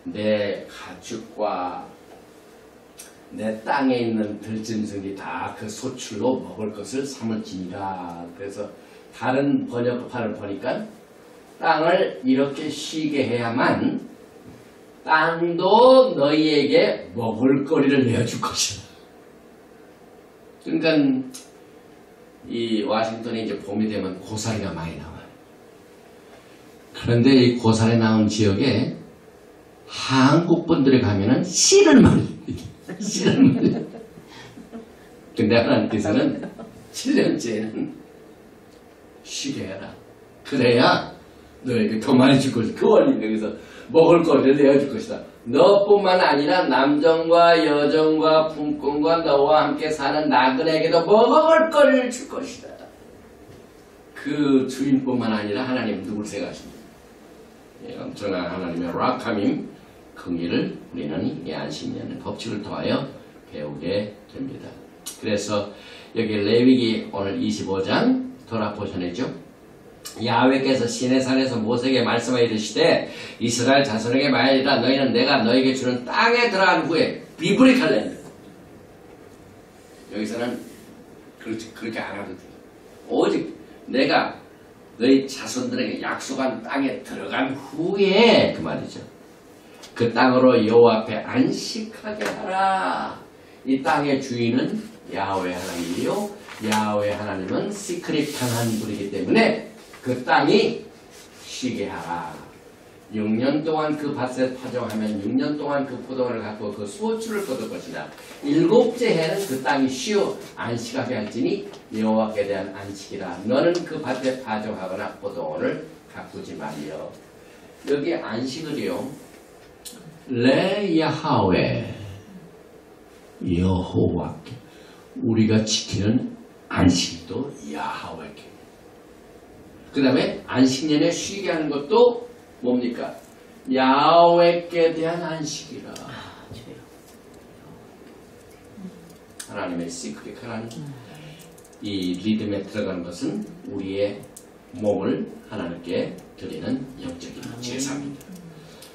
내 가축과 내 땅에 있는 들짐승이 다 그 소출로 먹을 것을 삼을지니라. 그래서 다른 번역판을 보니까 땅을 이렇게 쉬게 해야만 땅도 너희에게 먹을 거리를 내어줄 것이다. 그러니까 이 워싱턴에 이제 봄이 되면 고사리가 많이 나와요. 그런데 이 고사리 나온 지역에 한국 분들이 가면은 씨를 말려요. 씨를 말려요. 근데 하나님께서는 7년째는 쉬게 해라. 그래야 너에게 더 많이 줄 것이다. 그 원리는 여기서 먹을 거리를 내어줄 것이다. 너뿐만 아니라 남정과 여정과 품꾼과 너와 함께 사는 나그네에게도 먹을 거리를 줄 것이다. 그 주인뿐만 아니라 하나님 누굴 생각하십니까? 예, 엄청난 하나님의 락하밈 긍휼을 우리는 이 안식년의 법칙을 통하여 배우게 됩니다. 그래서 여기 레위기 오늘 25장 돌아보셔내죠. 야훼께서 시내산에서 모세에게 말씀하여 이르시되 이스라엘 자손에게 말하리라 너희는 내가 너희에게 주는 땅에 들어간 후에 비브리칼렌 여기서는 그렇게 안 하도 돼. 오직 내가 너희 자손들에게 약속한 땅에 들어간 후에 그 말이죠. 그 땅으로 여호와 앞에 안식하게 하라. 이 땅의 주인은 야훼 하나님이요 야훼 하나님은 시크릿한 분이기 때문에 그 땅이 쉬게 하라. 6년 동안 그 밭에 파종하면 6년 동안 그 포도원을 갖고 그 수호출을 거둘 것이다. 7째 해는 그 땅이 쉬어 안식하게 할지니 여호와께 대한 안식이라. 너는 그 밭에 파종하거나 포도원을 가꾸지 말이여. 여기 안식을요. 레야하웨 여호와께 우리가 지키는 안식도 야하웨께. 그 다음에 안식년에 쉬게 하는 것도 뭡니까? 야훼께 대한 안식이라. 하나님의 시크릿한 이 리듬에 들어가는 것은 우리의 몸을 하나님께 드리는 영적인 제사입니다.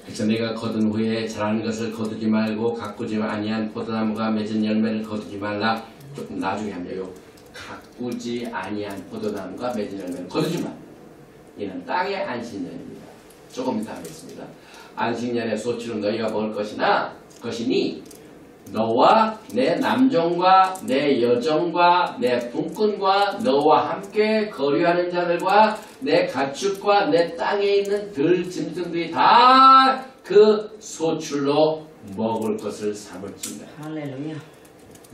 그래서 내가 거둔 후에 자라는 것을 거두지 말고 가꾸지 아니한 포도나무가 맺은 열매를 거두지 말라. 조금 나중에 합니다. 가꾸지 아니한 포도나무가 맺은 열매를 거두지 말라. 이는 땅의 안식년입니다. 조금 이따 하겠습니다. 안식년의 소출은 너희가 먹을 것이니 너와 내 남종과 내 여종과 내 품꾼과 너와 함께 거류하는 자들과 내 가축과 내 땅에 있는 들짐승들이 다 그 소출로 먹을 것을 삼을지니라. 할렐루야.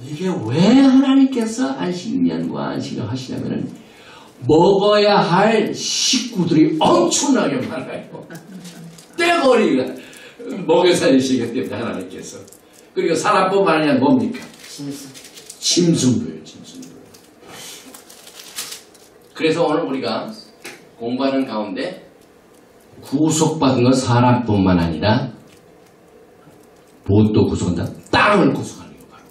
이게 왜 하나님께서 안식년과 안식을 하시냐면은 먹어야 할 식구들이 엄청나게 많아요. 떼거리가 먹여 살리시기 때문에 하나님께서. 그리고 사람뿐만 아니라 뭡니까? 짐승도예요. 짐승도. 그래서 오늘 우리가 공부하는 가운데 구속받은 건 사람뿐만 아니라 무엇도 구속한다? 땅을 구속하는 거 바로.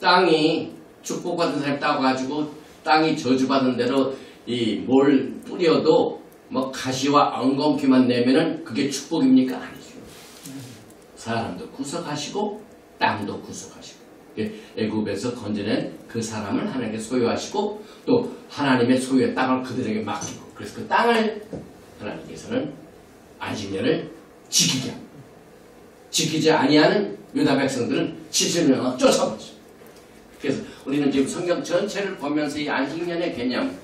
땅이 축복받은 사람이 따가지고 땅이 저주받은 대로 이 뭘 뿌려도 뭐 가시와 엉겅퀴만 내면은 그게 축복입니까? 아니죠. 사람도 구속하시고 땅도 구속하시고 애굽에서 건져낸 그 사람을 하나님께 소유하시고 또 하나님의 소유의 땅을 그들에게 맡기고 그래서 그 땅을 하나님께서는 안식년을 지키게 합니다. 지키지 아니하는 유다 백성들은 70년을 쫓아버리죠. 그래서 우리는 지금 성경 전체를 보면서 이 안식년의 개념,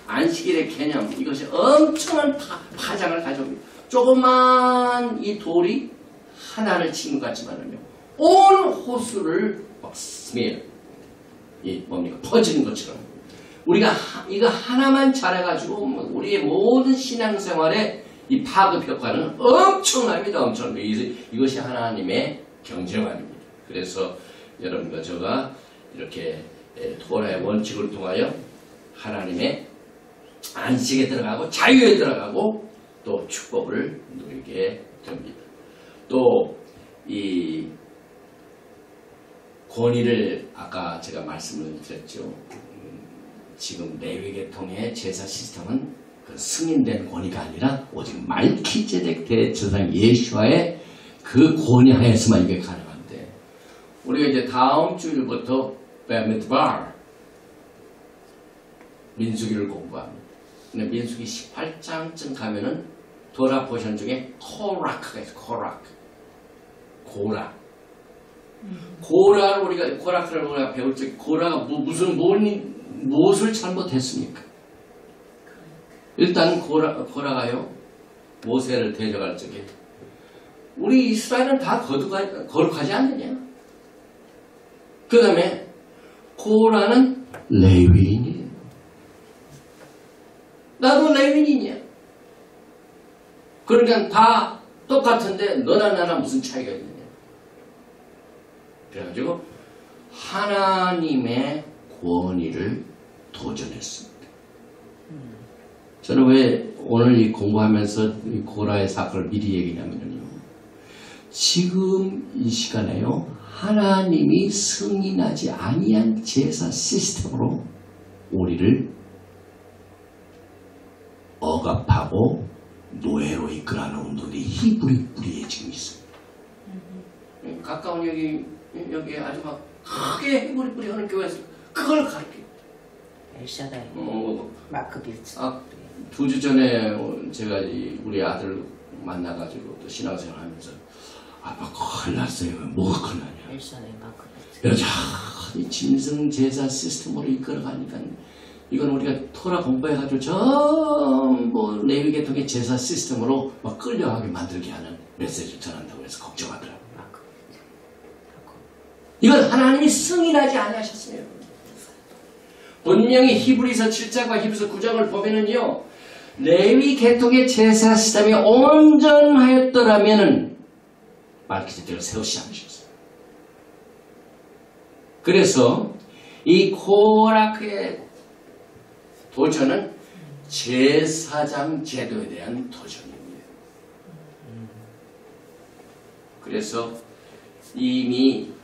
안식일의 개념 이것이 엄청난 파장을 가져옵니다. 조그만 이 돌이 하나를 친 것 같지만은요 온 호수를 막 스며 이 뭡니까 퍼지는 것처럼 우리가 이거 하나만 잘해가지고 우리의 모든 신앙생활에 이 파급 효과는 엄청납니다. 엄청납니다. 이것이 하나님의 경제관입니다. 그래서 여러분과 제가 이렇게 토라의 원칙을 통하여 하나님의 안식에 들어가고 자유에 들어가고 또 축복을 누리게 됩니다. 또 이 권위를 아까 제가 말씀을 드렸죠. 지금 레위계통의 제사 시스템은 그 승인된 권위가 아니라 오직 말키제덱 대제사장 예수와의 그 권위 하에서만 이게 가능한데 우리가 이제 다음 주일부터 베미드바 민수기를 공부합니다. 근데 민수기 18장쯤 가면은 도라 포션 중에 코라크가 있어요. 고라를 우리가 고라크를 우리가 배울 때 고라가 무엇을 잘못했습니까? 일단 고라가요 모세를 데려갈 적에 우리 이스라엘은 다 거룩하지 않느냐? 그 다음에 고라는 레위인이에요. 나도 레위인이야. 그러니까 다 똑같은데 너나 나나 무슨 차이가 있느냐? 그래가지고 하나님의 권위를 도전했습니다. 저는 왜 오늘 이 공부하면서 이 고라의 사건을 미리 얘기하냐면요. 지금 이 시간에요. 하나님이 승인하지 아니한 제사 시스템으로 우리를 억압하고 노예로 이끌어가는 운동이 히브리 뿌리에 지금 있습니다. 가까운 여기 아주 막 크게 히브리 뿌리 하는 교회에서 그걸 가르쳐요. 엘샤다이, 마크 빌츠. 2주 전에 제가 우리 아들 만나가지고 또 신앙생활 하면서 아빠 큰일 났어요. 뭐가 큰일 나냐. 엘샤다이, 마크 빌츠. 그래서 이 짐승 제사 시스템으로 이끌어가니까 이건 우리가 토라 공부해가지고 전부 레위계통의 제사 시스템으로 막 끌려가게 만들게 하는 메시지를 전한다고 해서 걱정하더라고요. 이건 하나님이 승인하지 않으셨어요. 분명히 히브리서 7장과 히브리서 9장을 보면은요, 레위계통의 제사 시스템이 온전하였더라면은 말기제덱을 세우지 않으셨어요. 그래서 이 코라크의 도전은 제사장 제도에 대한 도전입니다. 그래서 이미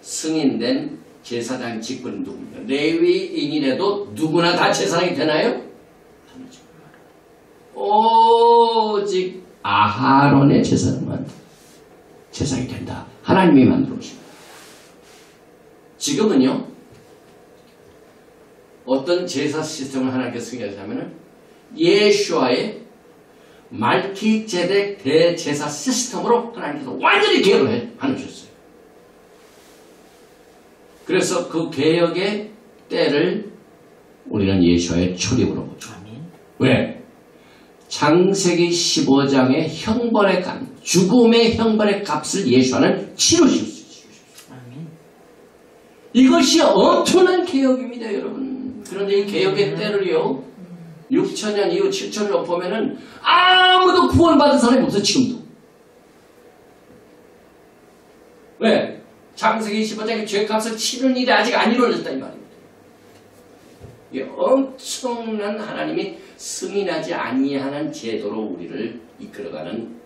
승인된 제사장 직분은 누구입니까? 레위인이라도 누구나 다 제사장이 되나요? 아니죠. 오직 아하론의 제사장만 제사장이 된다. 하나님이 만들어 오십니다. 지금은요, 어떤 제사 시스템을 하나님께서 승인하자면은 예수와의 말키제덱 대제사 시스템으로 하나님께서 완전히 개혁을 해주셨어요. 그래서 그 개혁의 때를 우리는 예수와의 출입으로 보죠. 왜? 창세기 15장의 형벌의 값, 죽음의 형벌의 값을 예수와는 치르셨어요. 이것이 엄청난 개혁입니다, 여러분. 그런데 이 개혁의 때를요, 6,000년 이후 7,000년 보면은 아무도 구원받은 사람이 없어요, 지금도. 왜? 창세기 15장에 죄값을 치르는 일이 아직 안 이루어졌다 이 말입니다. 이게 엄청난 하나님이 승인하지 아니하는 제도로 우리를 이끌어가는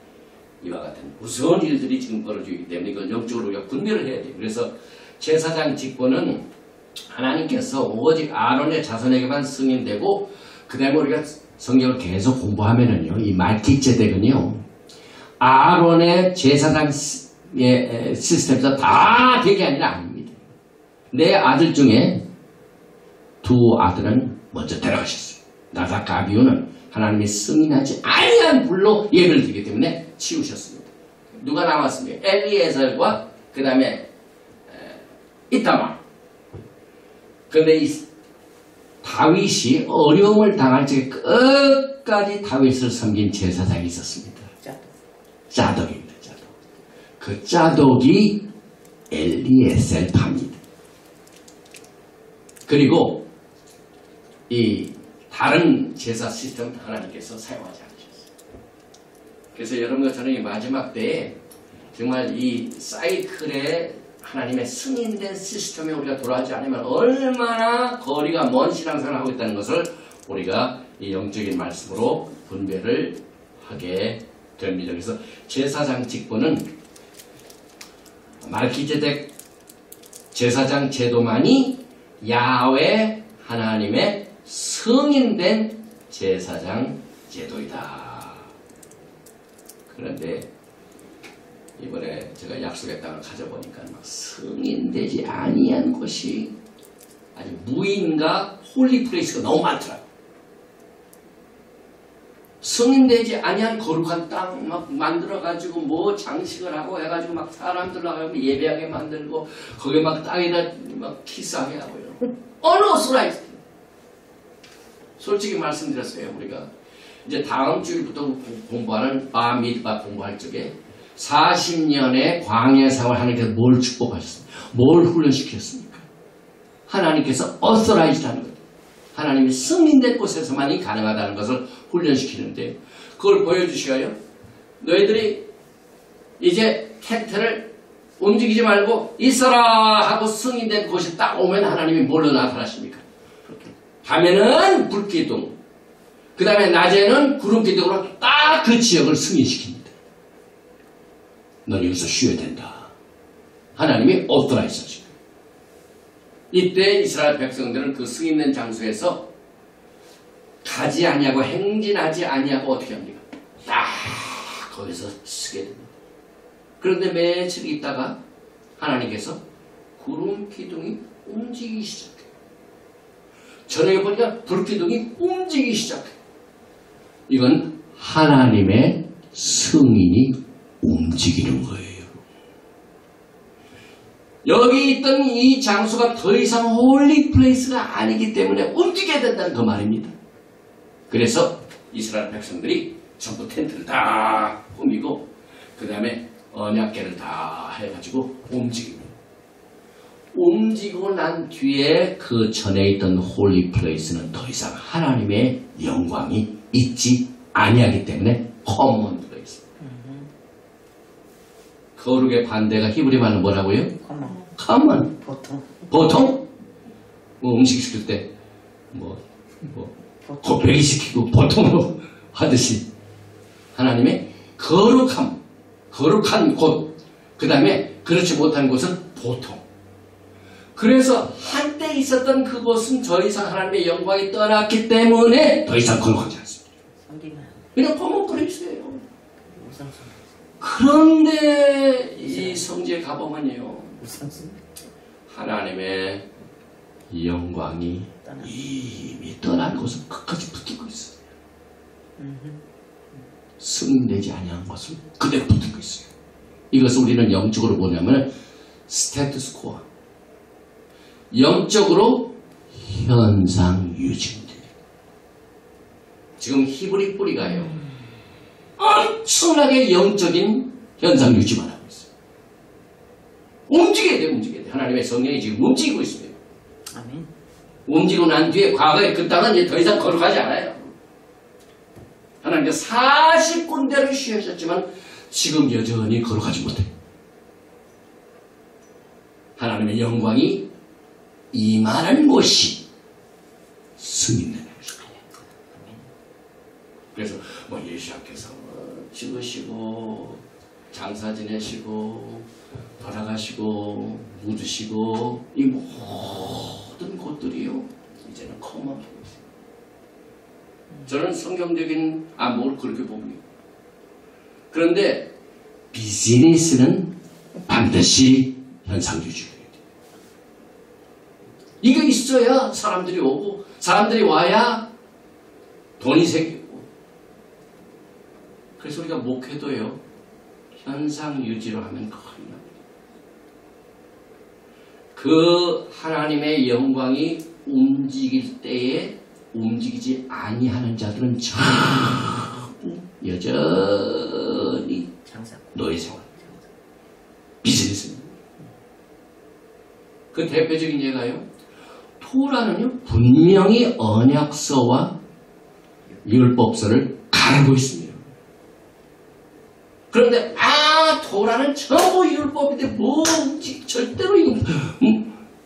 이와 같은 무서운 일들이 지금 벌어지고 있기 때문에 이걸 영적으로 우리가 분별을 해야 돼요. 그래서 제사장 직분은 하나님께서 오직 아론의 자손에게만 승인되고 그 다음에 우리가 성경을 계속 공부하면은요, 이 말기제덱은요, 아론의 제사장 시스템에서 다 된 게 아닙니다. 내 아들 중에 두 아들은 먼저 데려가셨어요. 나답과 아비후는 하나님이 승인하지 아니한 불로 예배를 드리기 때문에 치우셨습니다. 누가 남았습니까? 엘리에셀과 그 다음에 이타마. 그런데 이 다윗이 어려움을 당할 적에 끝까지 다윗을 섬긴 제사장이 있었습니다. 짜독입니다. 짜독. 그 짜독이 엘리에셀파입니다. 그리고 이 다른 제사 시스템은 하나님께서 사용하지 않으셨어요. 그래서 여러분과 저는 이 마지막 때에 정말 이 사이클에 하나님의 승인된 시스템에 우리가 돌아가지 않으면 얼마나 거리가 먼 신앙생활을 하고 있다는 것을 우리가 이 영적인 말씀으로 분별을 하게 됩니다. 그래서 제사장 직분은 말기제덱 제사장 제도만이 야훼 하나님의 승인된 제사장 제도이다. 그런데 이번에 제가 약속의 땅을 가져보니까 막 승인되지 아니한 곳이 아주 무인과 홀리플레이스가 너무 많더라고요. 승인되지 아니한 거룩한 땅 막 만들어가지고 뭐 장식을 하고 해가지고 막 사람들 나가고 예배하게 만들고 거기에 막 땅에다 막 키스하게 하고요. 어노스라이즈. 솔직히 말씀드렸어요. 우리가 이제 다음 주일부터 공부하는 바미드바 공부할 적에 40년의 광야 생활 하나님께서 뭘 축복하셨습니까? 뭘 훈련시켰습니까? 하나님께서 어서라이즈라는 것. 하나님이 승인된 곳에서만이 가능하다는 것을 훈련시키는데 그걸 보여주시어요. 너희들이 이제 텐트를 움직이지 말고 있어라 하고 승인된 곳이 딱 오면 하나님이 뭘로 나타나십니까? 밤에는 불기둥, 그 다음에 낮에는 구름기둥으로 딱 그 지역을 승인시킵니다. 넌 여기서 쉬어야 된다. 하나님이 오토라이즈 하십니다. 이때 이스라엘 백성들은 그 승인된 장소에서 가지 아니하고 행진하지 아니하고 어떻게 합니까? 딱 거기서 쓰게 됩니다. 그런데 며칠 있다가 하나님께서 구름 기둥이 움직이기 시작해요. 저녁에 보니까 불 기둥이 움직이기 시작해요. 이건 하나님의 승인이 움직이는 거예요. 여기 있던 이 장소가 더 이상 홀리 플레이스가 아니기 때문에 움직여야 된다는 그 말입니다. 그래서 이스라엘 백성들이 전부 텐트를 다 꾸미고 그 다음에 언약궤를 다 해가지고 움직입니다. 움직이고 난 뒤에 그 전에 있던 홀리 플레이스는 더 이상 하나님의 영광이 있지 아니하기 때문에 커먼 플레이스. 거룩의 반대가 히브리 말로 뭐라고요? 커먼. 보통? 뭐 음식 시킬 때 곱빼기 시키고 보통으로 하듯이 하나님의 거룩한 곳, 그 다음에 그렇지 못한 곳은 보통. 그래서 한때 있었던 그곳은 더 이상 하나님의 영광이 떠났기 때문에 더 이상 거룩하지 않습니다. 그냥 거뭇거리세요. 그런데 이 성지에 가보면요, 하나님의 영광이 이미 떠난 곳은 끝까지 붙들고 있어요. 승인되지 아니한 것은 그대로 붙들고 있어요. 이것을 우리는 영적으로 보냐면 스테투스코어, 영적으로 현상 유지입니다. 지금 히브리 뿌리가요, 엄청나게 영적인 현상 유지만 하고 있어요. 움직여야 돼, 움직여야 돼. 하나님의 성령이 지금 움직이고 있습니다. 아멘. 움직이고 난 뒤에 과거에 그 땅은 이제 더 이상 거룩하지 않아요. 하나님께서 40군데를 쉬우셨지만 지금 여전히 거룩하지 못해. 하나님의 영광이 임하는 곳이 승인되는 것입니다. 그래서 뭐 예수님께서 죽으시고 장사 지내시고 돌아가시고 묻으시고 이 모든 것들이요 이제는 컴먼 플레이스. 저는 성경적인 안목을 그렇게 봅니다. 그런데 비즈니스는 반드시 현상유지해야 돼요. 이게 있어야 사람들이 오고 사람들이 와야 돈이 생기고. 그래서 우리가 목회도요 현상유지로 하면 큰일 납니다. 그 하나님의 영광이 움직일 때에 움직이지 아니하는 자들은 전부 여전히 노예생활, 비즈니스입니다. 그 대표적인 예가요. 토라는요 분명히 언약서와 율법서를 가르고 있습니다. 그런데 토라는 전부 율법인데 뭐 절대로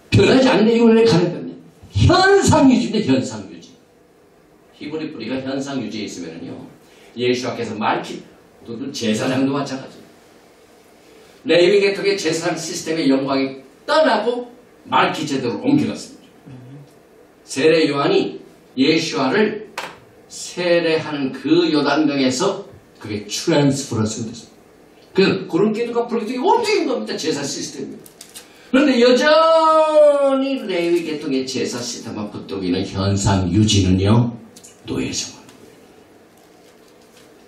변하지 않는 이유를 가르칩니다. 현상유지인데 현상유지. 히브리 뿌리가 현상유지에 있으면요 예수께서 말키 제사장도 마찬가지예요. 레위 계통의 제사장 시스템의 영광이 떠나고 말키제도로 옮겨갔습니다. 세례 요한이 예수와를 세례하는 그 요단강에서 그게 트랜스퍼런스가 됐습니다. 그런 기도가 불기둥이 옮겨진 겁니다. 제사 시스템입니다. 그런데 여전히 레위 계통의 제사 시스템과 붙들기는 현상 유지는요 노예생활.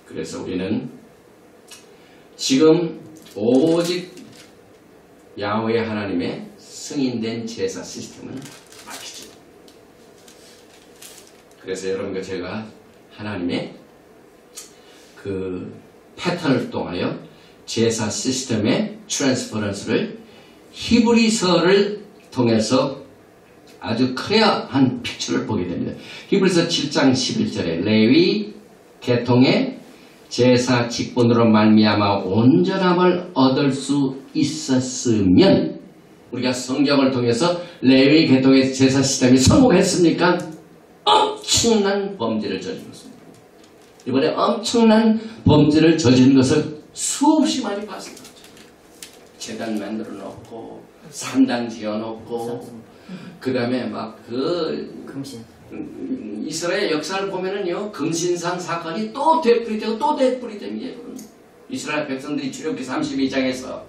그래서 우리는 지금 오직 야훼 하나님의 승인된 제사 시스템은 막히죠. 그래서 여러분과 제가 하나님의 그 패턴을 통하여 제사 시스템의 트랜스퍼런스를 히브리서를 통해서 아주 클리어한 픽처를 보게 됩니다. 히브리서 7장 11절에 레위 계통의 제사 직분으로 말미암아 온전함을 얻을 수 있었으면 우리가 성경을 통해서 레위 계통의 제사 시스템이 성공했습니까? 엄청난 범죄를 저지른 것입니다. 이번에 엄청난 범죄를 저지른 것을 수없이 많이 봤습니다. 제단 만들어 놓고 산당 지어 놓고 그 다음에 막 금신 이스라엘 역사를 보면은요 금신상 사건이 또 되풀이되고 또 되풀이됩니다. 이스라엘 백성들이 출애굽기 32장에서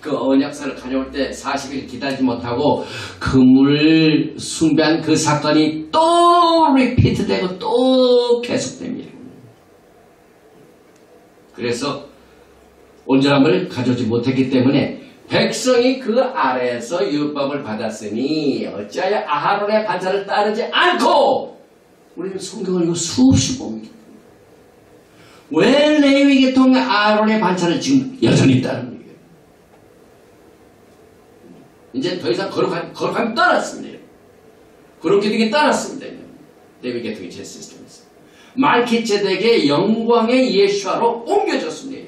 그 언약서를 가져올 때 40일 기다리지 못하고 금을 숭배한 그 사건이 또 리피트되고 또 계속됩니다. 그래서 온전함을 가져오지 못했기 때문에 백성이 그 아래에서 율법을 받았으니 어찌하여 아하론의 반차를 따르지 않고 우리는 성경을 이거 수없이 봅니다. 왜 레위 계통의 아하론의 반차를 지금 여전히 따르는 거예요? 이제 더 이상 거룩함이 떠났습니다. 거룩기둥이 떠났습니다. 레위 계통의 제 시스템에서 말키제덱의 영광의 예수아로 옮겨졌습니다.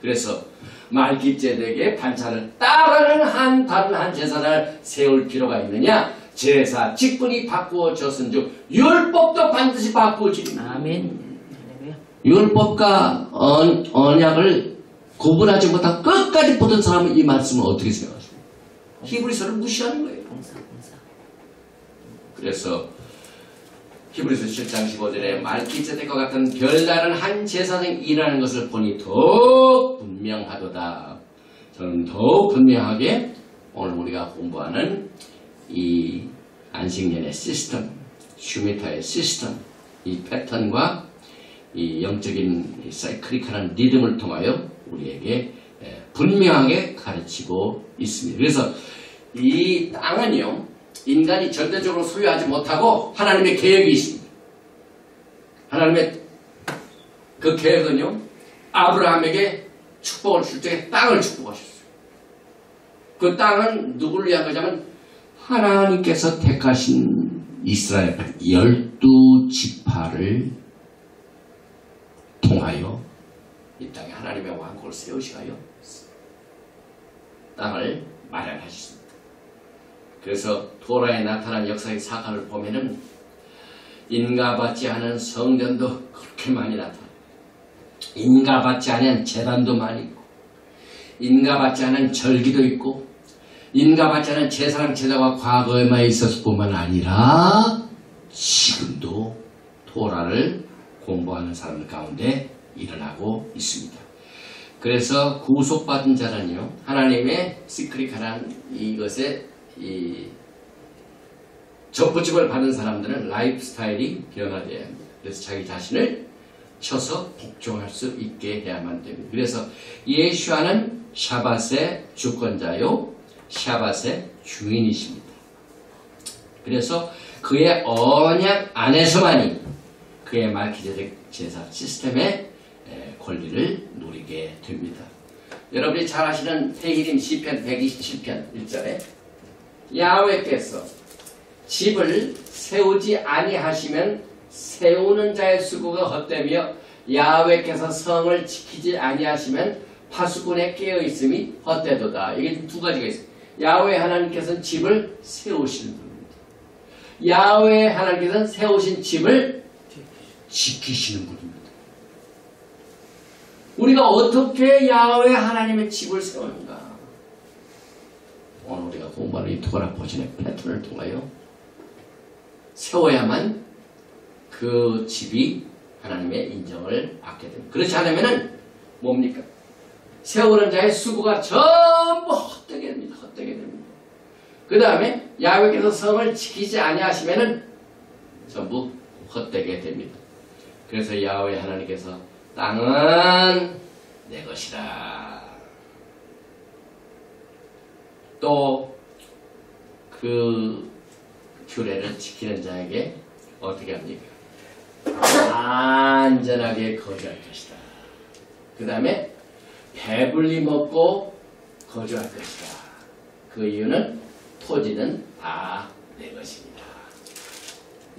그래서 말기제덱의 반차를 따르는 다른 한 제사장을 세울 필요가 있느냐? 제사 직분이 바꾸어졌은즉 율법도 반드시 바꾸어집니다. 아멘. 율법과 언약을 구분하지 못하고 끝까지 보던 사람은 이 말씀을 어떻게 생각하십니까? 히브리서를 무시하는 거예요. 그래서 히브리서 7장 15절에 말기제덱과 같은 별다른 한 제사장이 일하는 것을 보니 더욱 분명하도다. 저는 더욱 분명하게 오늘 우리가 공부하는 이 안식년의 시스템, 슈미타의 시스템, 이 패턴과 이 영적인 사이클리컬한 리듬을 통하여 우리에게 분명하게 가르치고 있습니다. 그래서 이 땅은요 인간이 절대적으로 소유하지 못하고 하나님의 계획이 있습니다. 하나님의 그 계획은요 아브라함에게 축복을 줄 때 땅을 축복하셨어요. 그 땅은 누구를 위한 거냐면 하나님께서 택하신 이스라엘 12지파를 통하여 이 땅에 하나님의 왕국을 세우시하여 땅을 마련하셨습니다. 그래서 토라에 나타난 역사의 사건을 보면은 인가받지 않은 성전도 그렇게 많이 나타나요. 인가받지 않은 제단도 많이 있고, 인가받지 않은 절기도 있고, 인가받지 않은 제사랑 제사가 과거에만 있었을 뿐만 아니라 지금도 토라를 공부하는 사람들 가운데 일어나고 있습니다. 그래서 구속받은 자는요, 하나님의 시크릿한 이것에 접붙임을 받은 사람들은 라이프 스타일이 변화되어야 합니다. 그래서 자기 자신을 쳐서 복종할 수 있게 해야만 됩니다. 그래서 예수와는 샤밧의 주권자요, 샤밧의 주인이십니다. 그래서 그의 언약 안에서만이 그의 말기제덱 제사 시스템의 권리를 누리게 됩니다. 여러분이 잘 아시는 테힐림 시편 127편 1절에 야훼께서 집을 세우지 아니하시면 세우는 자의 수고가 헛되며 야훼께서 성을 지키지 아니하시면 파수꾼의 깨어있음이 헛되도다. 이게 두 가지가 있어요. 야훼 하나님께서는 집을 세우시는 분입니다. 야훼 하나님께서는 세우신 집을 지키시는 분입니다. 우리가 어떻게 야훼 하나님의 집을 세우는가? 오늘 우리가 공부하는 이 토라 포션의 패턴을 통하여 세워야만 그 집이 하나님의 인정을 받게 됩니다. 그렇지 않으면은 뭡니까? 세우는 자의 수고가 전부 헛되게 됩니다. 헛되게 됩니다. 그 다음에 야훼께서 성을 지키지 아니하시면은 전부 헛되게 됩니다. 그래서 야훼 하나님께서 땅은 내 것이라. 또 그 규례를 지키는 자에게 어떻게 합니까? 안전하게 거주할 것이다. 그 다음에 배불리 먹고 거주할 것이다. 그 이유는 토지는 다 내 것입니다.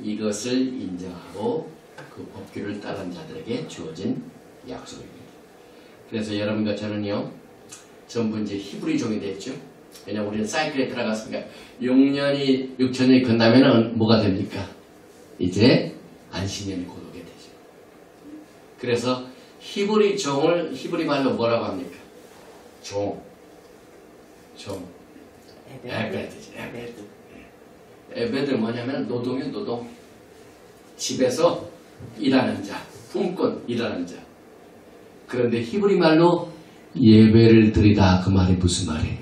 이것을 인정하고 그 법규를 따른 자들에게 주어진 약속입니다. 그래서 여러분과 저는요, 전부 이제 히브리 종이 됐죠. 왜냐하면 우리는 사이클에 들어갔으니까 6년이 6천년이 끝나면 뭐가 됩니까? 이제 안식년이 곧 오게 되죠. 그래서 히브리 종을 히브리 말로 뭐라고 합니까? 종. 에베드지. 에베드 뭐냐면 노동이요, 노동. 집에서 일하는 자, 품꾼 일하는 자. 그런데 히브리 말로 예배를 드리다, 그 말이 무슨 말이에요?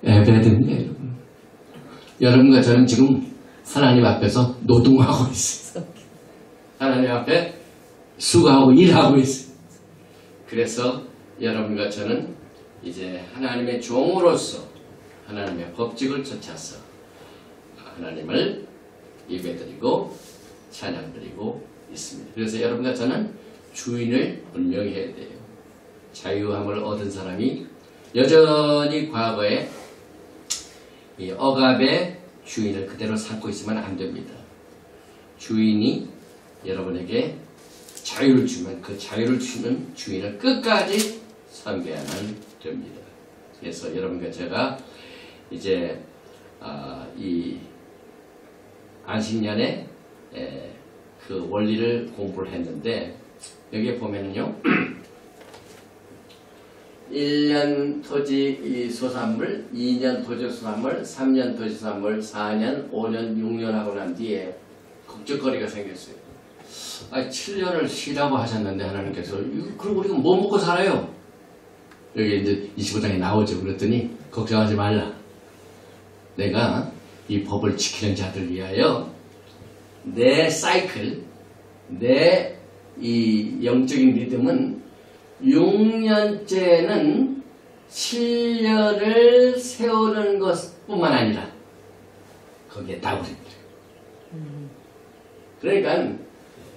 에베드입니다, 여러분. 여러분과 저는 지금 하나님 앞에서 노동하고 있어요. 하나님 앞에 수고하고 일하고 있어요. 그래서 여러분과 저는 이제 하나님의 종으로서 하나님의 법칙을 쫓아서 하나님을 예배드리고 찬양드리고 있습니다. 그래서 여러분과 저는 주인을 분명히 해야 돼요. 자유함을 얻은 사람이 여전히 과거에 이 억압의 주인을 그대로 삼고 있으면 안 됩니다. 주인이 여러분에게 자유를 주면 그 자유를 주는 주인을 끝까지 섬겨야만 됩니다. 그래서 여러분과 제가 이제 이 안식년에 그 원리를 공부를 했는데, 여기에 보면은요 1년 토지 소산물, 2년 토지 소산물, 3년 토지 소산물, 4년, 5년, 6년 하고 난 뒤에 걱정거리가 생겼어요. 7년을 쉬라고 하셨는데 하나님께서 그럼 우리가 뭐 먹고 살아요? 여기 이제 25장에 나오죠. 그랬더니 걱정하지 말라. 내가 이 법을 지키는 자들 위하여 내 사이클, 내 이 영적인 리듬은 6년째는 7년을 세우는 것뿐만 아니라 거기에 더블입니다. 그러니까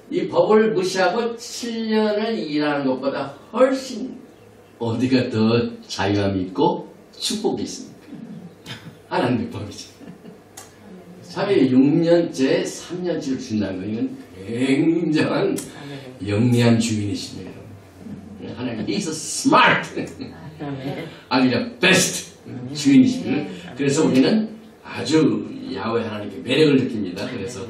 이 법을 무시하고 7년을 일하는 것보다 훨씬 어디가 더 자유함이 있고 축복이 있습니까? 하나님의 법이죠. 참 6년째 3년치를 준다는 건 이건 굉장한 영리한 주인이십니다. 하나님, He's smart. 아주 베스트. 주인이시길. 그래서 우리는 아주 야훼 하나님께 매력을 느낍니다. 그래서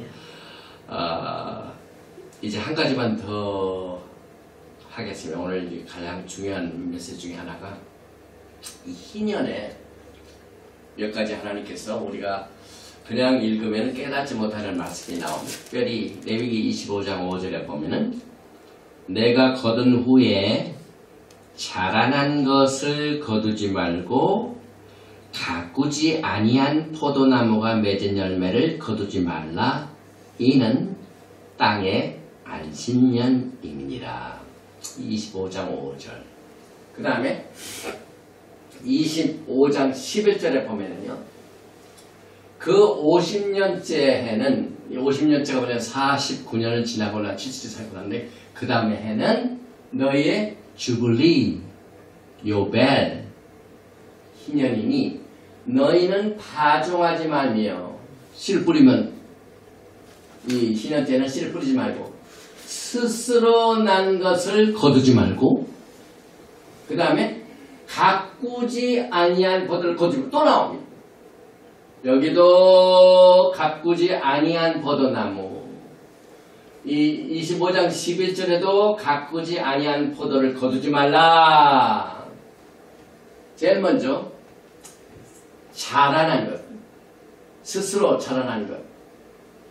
이제 한 가지만 더 하겠습니다. 오늘 가장 중요한 메시지 중에 하나가 이 희년에 몇 가지 하나님께서 우리가 그냥 읽으면 깨닫지 못하는 말씀이 나옵니다. 특별히 레위기 25장 5절에 보면은 내가 거둔 후에 자라난 것을 거두지 말고 가꾸지 아니한 포도나무가 맺은 열매를 거두지 말라. 이는 땅의 안식년임이니라. 25장 5절. 그 다음에 25장 11절에 보면은요. 그 50년째 해는 50년째가 뭐냐면 49년을 지나고 난 70세 살고 났는데 그 다음에 해는 너희의 주블리 요벨 희년이니 너희는 파종하지 말며 씨를 뿌리면 이 희년째는 씨를 뿌리지 말고 스스로 난 것을 거두지 말고 그 다음에 가꾸지 아니한 포도를 거두고 또 나옵니다. 여기도 가꾸지 아니한 포도나무. 이 25장 11절에도 가꾸지 아니한 포도를 거두지 말라. 제일 먼저 자라난 것. 스스로 자라난 것.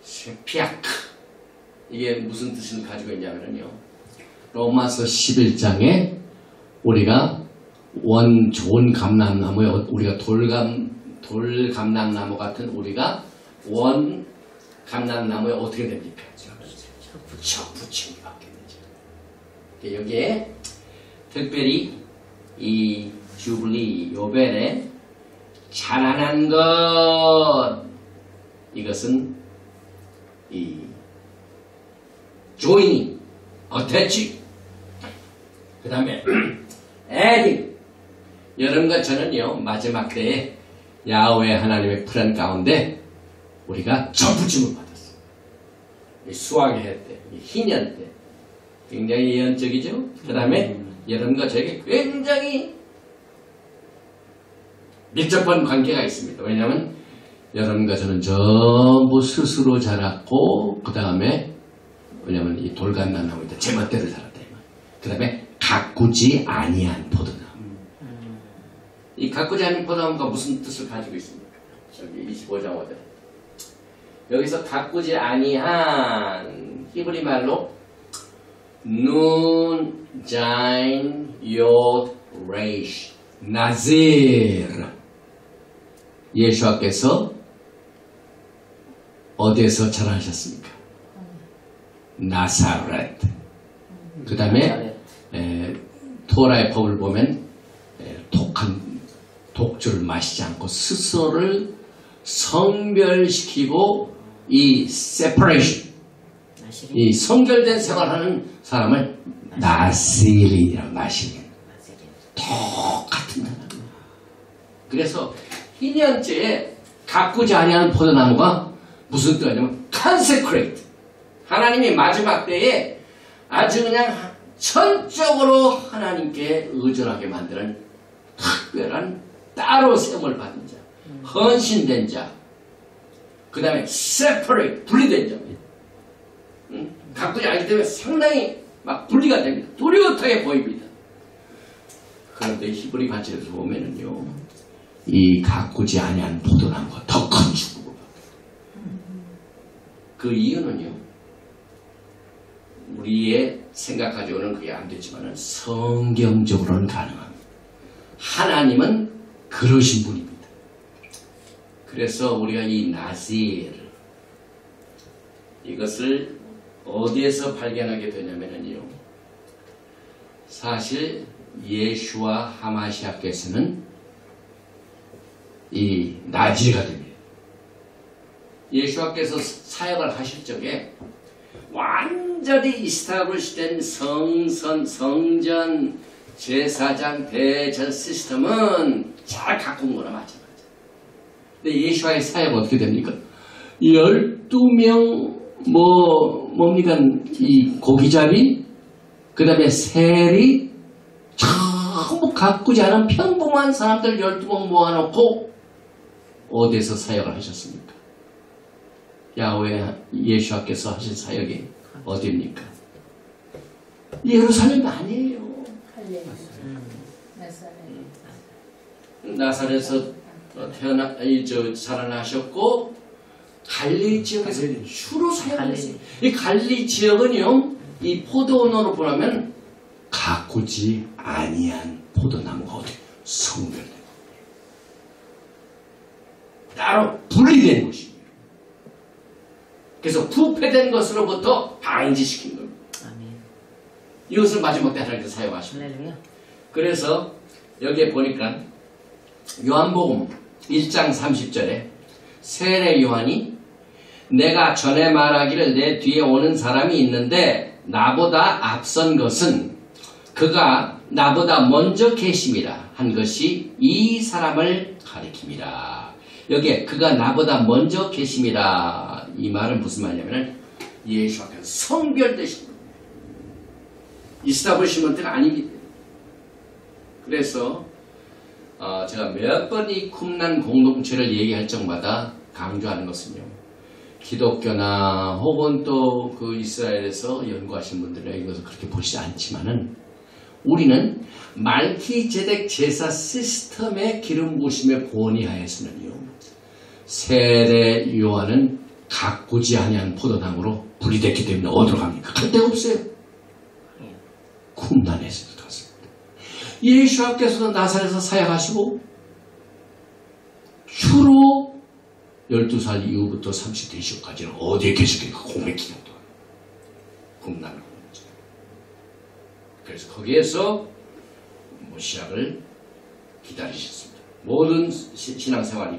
쇠피악. 이게 무슨 뜻을 가지고 있냐면요. 로마서 11장에 우리가 좋은 감람나무에 우리가 돌감람나무 같은 우리가 감람나무에 어떻게 됩니까? 부침이 받게 되죠. 여기에 특별히 이 주블리 요벨에 자라난 것 이것은 이 joining, attaching 그 다음에 adding 여러분과 저는요 마지막 때에 야훼 하나님의 플랜 가운데 우리가 전부침을 받았어요. 수학의 해 때, 희년 때 굉장히 예언적이죠. 그 다음에 여러분과 저에게 굉장히 밀접한 관계가 있습니다. 왜냐하면 여러분과 저는 전부 스스로 자랐고 그 다음에 왜냐하면 이 돌감람나무 때 제 멋대로 자랐다. 그 다음에 가꾸지 아니한 포도나무. 이 가꾸지 않은 포도나무가 무슨 뜻을 가지고 있습니까? 여기 25장 5절. 여기서 가꾸지 아니한 히브리 말로 눈, 자인, 욤, 레이시, 나질. 예수께서 어디에서 자라셨습니까? 나사렛. 그 다음에 토라의 법을 보면 독주를 마시지 않고 스스로를 성별시키고 이 separation, 이 성결된 생활하는 사람을 나실이라고 나실. 똑같은 사람. 그래서 희년째에 가꾸지 아니하는 포도나무가 무슨 뜻이냐면 consecrate. 하나님이 마지막 때에 아주 그냥 전적으로 하나님께 의존하게 만드는 특별한 따로 세움을 받은 자, 헌신된 자, 그 다음에 separate, 분리된 자. 가꾸지 않기 때문에 상당히 막 분리가 됩니다. 뚜렷하게 보입니다. 그런데 히브리 관점에서 보면은요, 이 가꾸지 아니한 포도나무가 더 큰 축복을 받아요. 그 이유는요, 우리의 생각가지고는 그게 안 되지만은 성경적으로는 가능합니다. 하나님은 그러신 분입니다. 그래서 우리가 이 나실 이것을 어디에서 발견하게 되냐면요, 사실 예수와 하마시아께서는 이 나지가 됩니다. 예수께서 사역을 하실 적에 완전히 이스타블리시된 성전, 제사장, 대전 시스템은 잘 갖고 온 거나 마찬가지예요. 근데 예수와의 사역은 어떻게 됩니까? 12명 뭡니까? 이 고기잡이, 그 다음에 세리 전부 가꾸지 않은 평범한 사람들 12명 모아놓고 어디에서 사역을 하셨습니까? 야훼 예수께서 하신 사역이 어디입니까? 예루살렘이 아니에요. 나사렛에서 자라나셨고 갈릴리 지역에서 주로 사용했어요. 이 갈릴리 지역은요, 이 포도원으로 보면 가꾸지 아니한 포도나무가 어디 성별된 따로 분리된 곳이에요. 그래서 부패된 것으로부터 방지시킨 겁니다. 이것을 마지막 때 하나님께서 사용하십니다. 그래서 여기에 보니까 요한복음 1장 30절에 세례 요한이 내가 전에 말하기를 내 뒤에 오는 사람이 있는데 나보다 앞선 것은 그가 나보다 먼저 계심이라 한 것이 이 사람을 가리킵니다. 여기에 그가 나보다 먼저 계심이라 이 말은 무슨 말이냐면 예수 앞에서 성별되신 겁니다. 이스타블리시먼트가 아닙니다. 그래서 제가 몇 번 이 쿰란 공동체를 얘기할 적마다 강조하는 것은요, 기독교나 혹은 또 그 이스라엘에서 연구하신 분들은 이것을 그렇게 보시지 않지만은 우리는 말키제덱 제사 시스템의 기름 부으심의 권위하에서는요, 세례 요한은 가꾸지 아니한 포도나무로 분리됐기 때문에 어디로 갑니까? 갈 데가 없어요. 쿰란에서 갔습니다. 예수께서도 나사렛에서 사역하시고 주로 12살 이후부터 30대 이후까지는 어디에 계셨겠습니까? 공백기간도 쿰란. 그래서 거기에서 시작을 기다리셨습니다. 모든 신앙생활이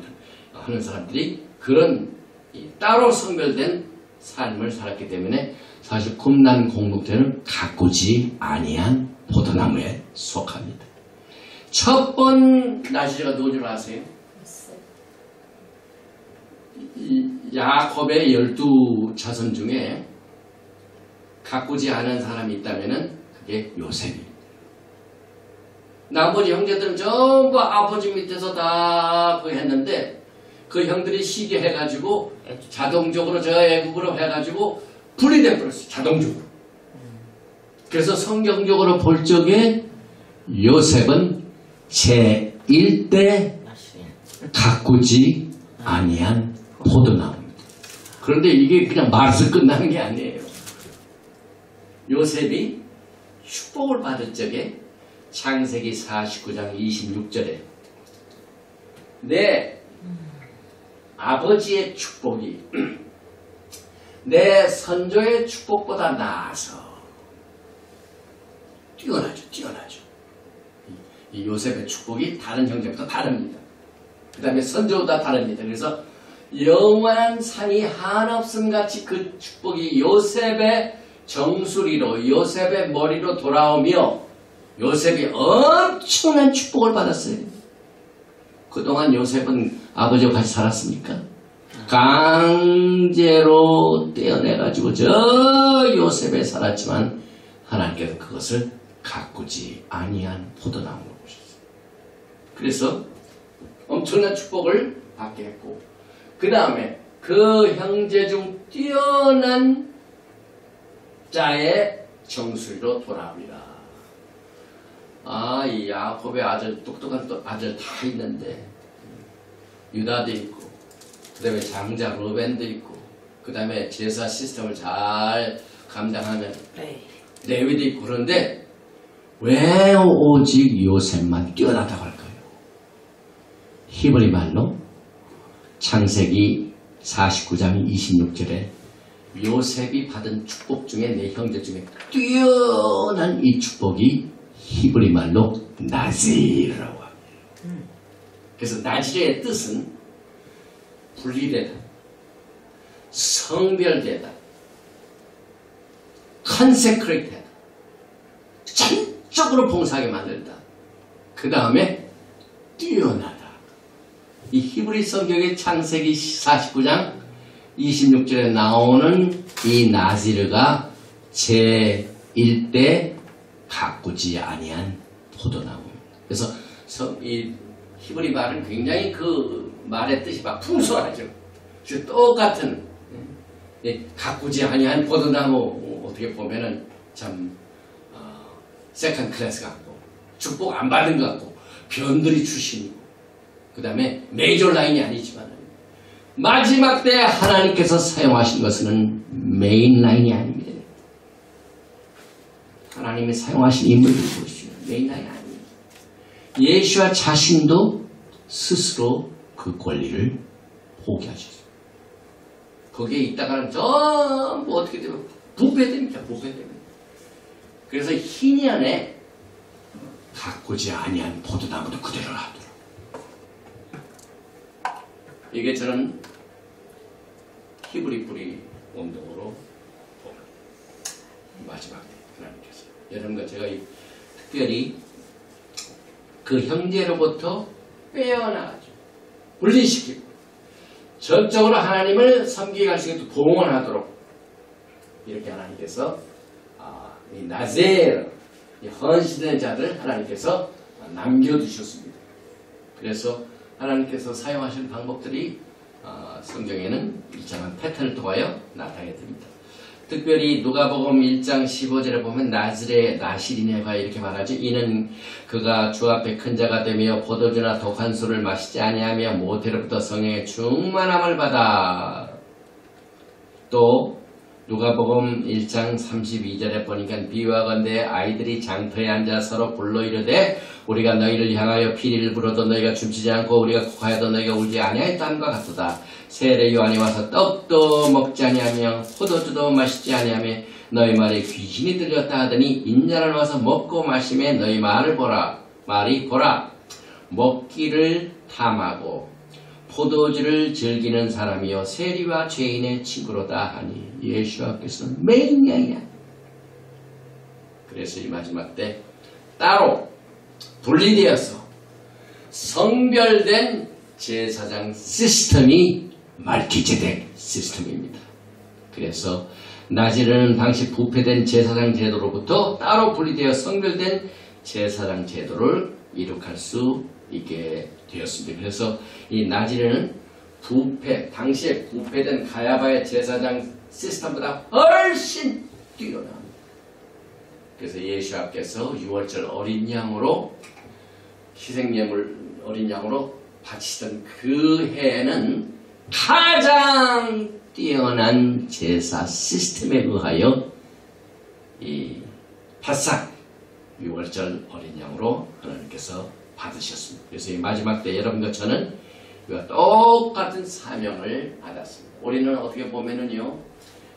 하는 사람들이 그런 따로 성별된 삶을 살았기 때문에 사실 쿰란 공동체는 가꾸지 아니한 포도나무에 속합니다. 첫 번 나시가 누구인 줄 아세요? 야곱의 12자손 중에 가꾸지 않은 사람이 있다면 그게 요셉입니다. 나머지 형제들은 전부 아버지 밑에서 다 했는데 그 형들이 시기해가지고 자동적으로 저 애국으로 해가지고 분리돼 버렸어요. 자동적으로. 그래서 성경적으로 볼 적에 요셉은 제1대 가꾸지 아니한 포도나무입니다. 그런데 이게 그냥 말에서 끝나는 게 아니에요. 요셉이 축복을 받을 적에 창세기 49장 26절에 내 아버지의 축복이 내 선조의 축복보다 나아서 뛰어나죠. 이 요셉의 축복이 다른 형제보다 다릅니다. 그 다음에 선조보다 다릅니다. 그래서 영원한 상이 한없음 같이 그 축복이 요셉의 정수리로 요셉의 머리로 돌아오며 요셉이 엄청난 축복을 받았어요. 그동안 요셉은 아버지와 같이 살았습니까? 강제로 떼어내가지고 저 요셉에 살았지만 하나님께서 그것을 가꾸지 아니한 포도나무로 보셨어요. 그래서 엄청난 축복을 받게 했고 그 다음에 그 형제 중 뛰어난 자의 정수리로 돌아옵니다. 이 야곱의 아들, 똑똑한 아들 다 있는데 유다도 있고 그 다음에 장자 로벤도 있고 그 다음에 제사 시스템을 잘 감당하는 레위도 있고 그런데 왜 오직 요셉만 뛰어나다고 할까요? 히브리 말로 창세기 49장 26절에 요셉이 받은 축복 중에 내 형제 중에 뛰어난 이 축복이 히브리 말로 나질이라고 합니다. 그래서 나질의 뜻은 분리되다, 성별되다, consecrated, 전적으로 봉사하게 만들다. 그 다음에 뛰어나다. 이 히브리 성경의 창세기 49장 26절에 나오는 이 나지르가 제1대 가꾸지 아니한 포도나무입니다. 그래서 이 히브리 말은 굉장히 그 말의 뜻이 막 풍성하죠. 똑같은 가꾸지 아니한 포도나무 어떻게 보면은 참 세컨 클래스 같고 축복 안 받은 것 같고 변들이 출신이고 그 다음에 메이저 라인이 아니지만 마지막 때 하나님께서 사용하신 것은 메인 라인이 아닙니다. 하나님이 사용하신 인물들을 보시죠. 메인 라인이 아닙니다. 예수와 자신도 스스로 그 권리를 포기하셨어요. 거기에 있다가는 전부 어떻게 되면 부패됩니다. 부패됩니다. 그래서 희년에 가꾸지 아니한 포도나무도 그대로 놔두라. 이게 저는 히브리 뿌리 운동으로 봅니다. 마지막 때 하나님께서 여러분과 제가 특별히 그 형제로부터 빼어나가지고 분리시키고 전적으로 하나님을 섬기게 할 수 있도록 봉헌하도록 이렇게 하나님께서 이 나젤 이 헌신된 자들 하나님께서 남겨두셨습니다. 그래서 하나님께서 사용하신 방법들이 성경에는 일정한 패턴을 통하여 나타나게 됩니다. 특별히 누가복음 1장 15절에 보면 나실이네가 이렇게 말하죠. 이는 그가 주 앞에 큰 자가 되며 포도주나 독한 술을 마시지 아니하며 모태로부터 성령의 충만함을 받아. 또 누가복음 1장 32절에 보니까 비유하건대 아이들이 장터에 앉아 서로 불러 이르되 우리가 너희를 향하여 피리를 불어도 너희가 춤추지 않고 우리가 곡하여도 너희가 울지 아니하였다함과 같도다. 세례 요한이 와서 떡도 먹지 아니하며 포도주도 마시지 아니하며 너희 말에 귀신이 들렸다 하더니 인자를 와서 먹고 마시며 너희 말이 보라 먹기를 탐하고 포도주를 즐기는 사람이요 세리와 죄인의 친구로다 하니 예수께서는 맹냥이야. 그래서 이 마지막 때 따로 분리되어서 성별된 제사장 시스템이 말기제덱 시스템입니다. 그래서 나지르는 당시 부패된 제사장 제도로부터 따로 분리되어 성별된 제사장 제도를 이룩할 수 있게 되었습니다. 그래서 이 나지르는 당시에 부패된 가야바의 제사장 시스템보다 훨씬 뛰어납니다. 그래서 예수 앞께서 6월절 어린 양으로 희생예물 어린 양으로 바치던 그 해에는 가장 뛰어난 제사 시스템에 의하여 이 파삭 6월절 어린 양으로 하나님께서 받으셨습니다. 그래서 이 마지막 때 여러분과 저는 이와 똑같은 사명을 받았습니다. 우리는 어떻게 보면은요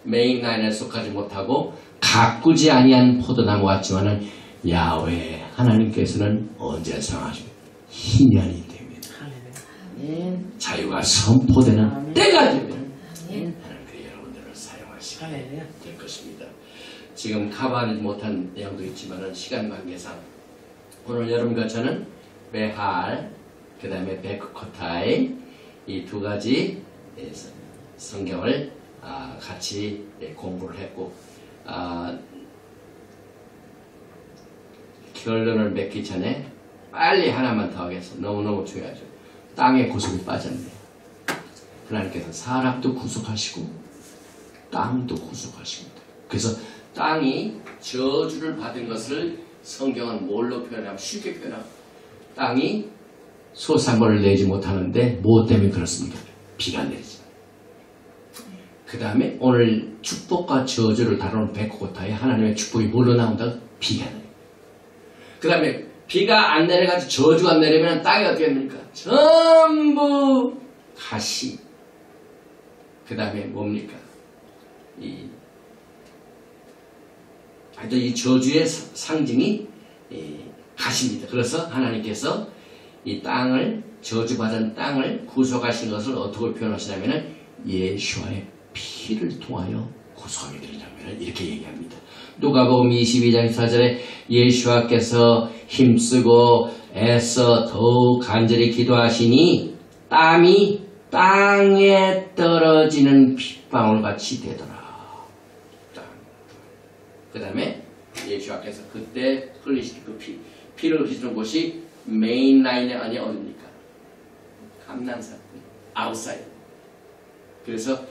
메인 라인에 속하지 못하고 가꾸지 아니한 포도나무 같지만은 야훼 하나님께서는 언제 사용하십니까? 희년이 되면 자유가 선포되는 때가 되면 하나님께 여러분들을 사용하시게 될 것입니다. 지금 커버하지 못한 내용도 있지만은 시간 관계상 오늘 여러분과 저는 베할 그 다음에 베크코타이 이 두 가지 성경을 같이 공부를 했고 결론을 맺기 전에 빨리 하나만 더 하겠습니다. 너무너무 중요하죠. 땅에 구속이 빠졌네요. 하나님께서 사람도 구속하시고 땅도 구속하십니다. 그래서 땅이 저주를 받은 것을 성경은 뭘로 표현하면 쉽게 표현하면 땅이 소산물을 내지 못하는데 무엇 때문에 그렇습니까? 비가 내리지. 그 다음에 오늘 축복과 저주를 다루는 베크코타에 하나님의 축복이 뭘로 나온다? 비가 내려. 그 다음에 비가 안 내려가지고 저주가 내리면 땅이 어떻게 됩니까? 전부 가시. 그 다음에 뭡니까? 이 저주의 상징이 가시입니다. 그래서 하나님께서 이 땅을 저주받은 땅을 구속하신 것을 어떻게 표현하시냐면은 예수와의 피를 통하여 구속하게 되냐면 이렇게 얘기합니다. 누가복음 22장 4절에 예수와께서 힘쓰고 애써 더욱 간절히 기도하시니 땀이 땅에 떨어지는 핏방울같이 되더라. 그 다음에 예수와께서 그때 흘리신 그 피를 흘리시는 곳이 메인 라인이 아니 어딥니까? 감난산, 아웃사이드. 그래서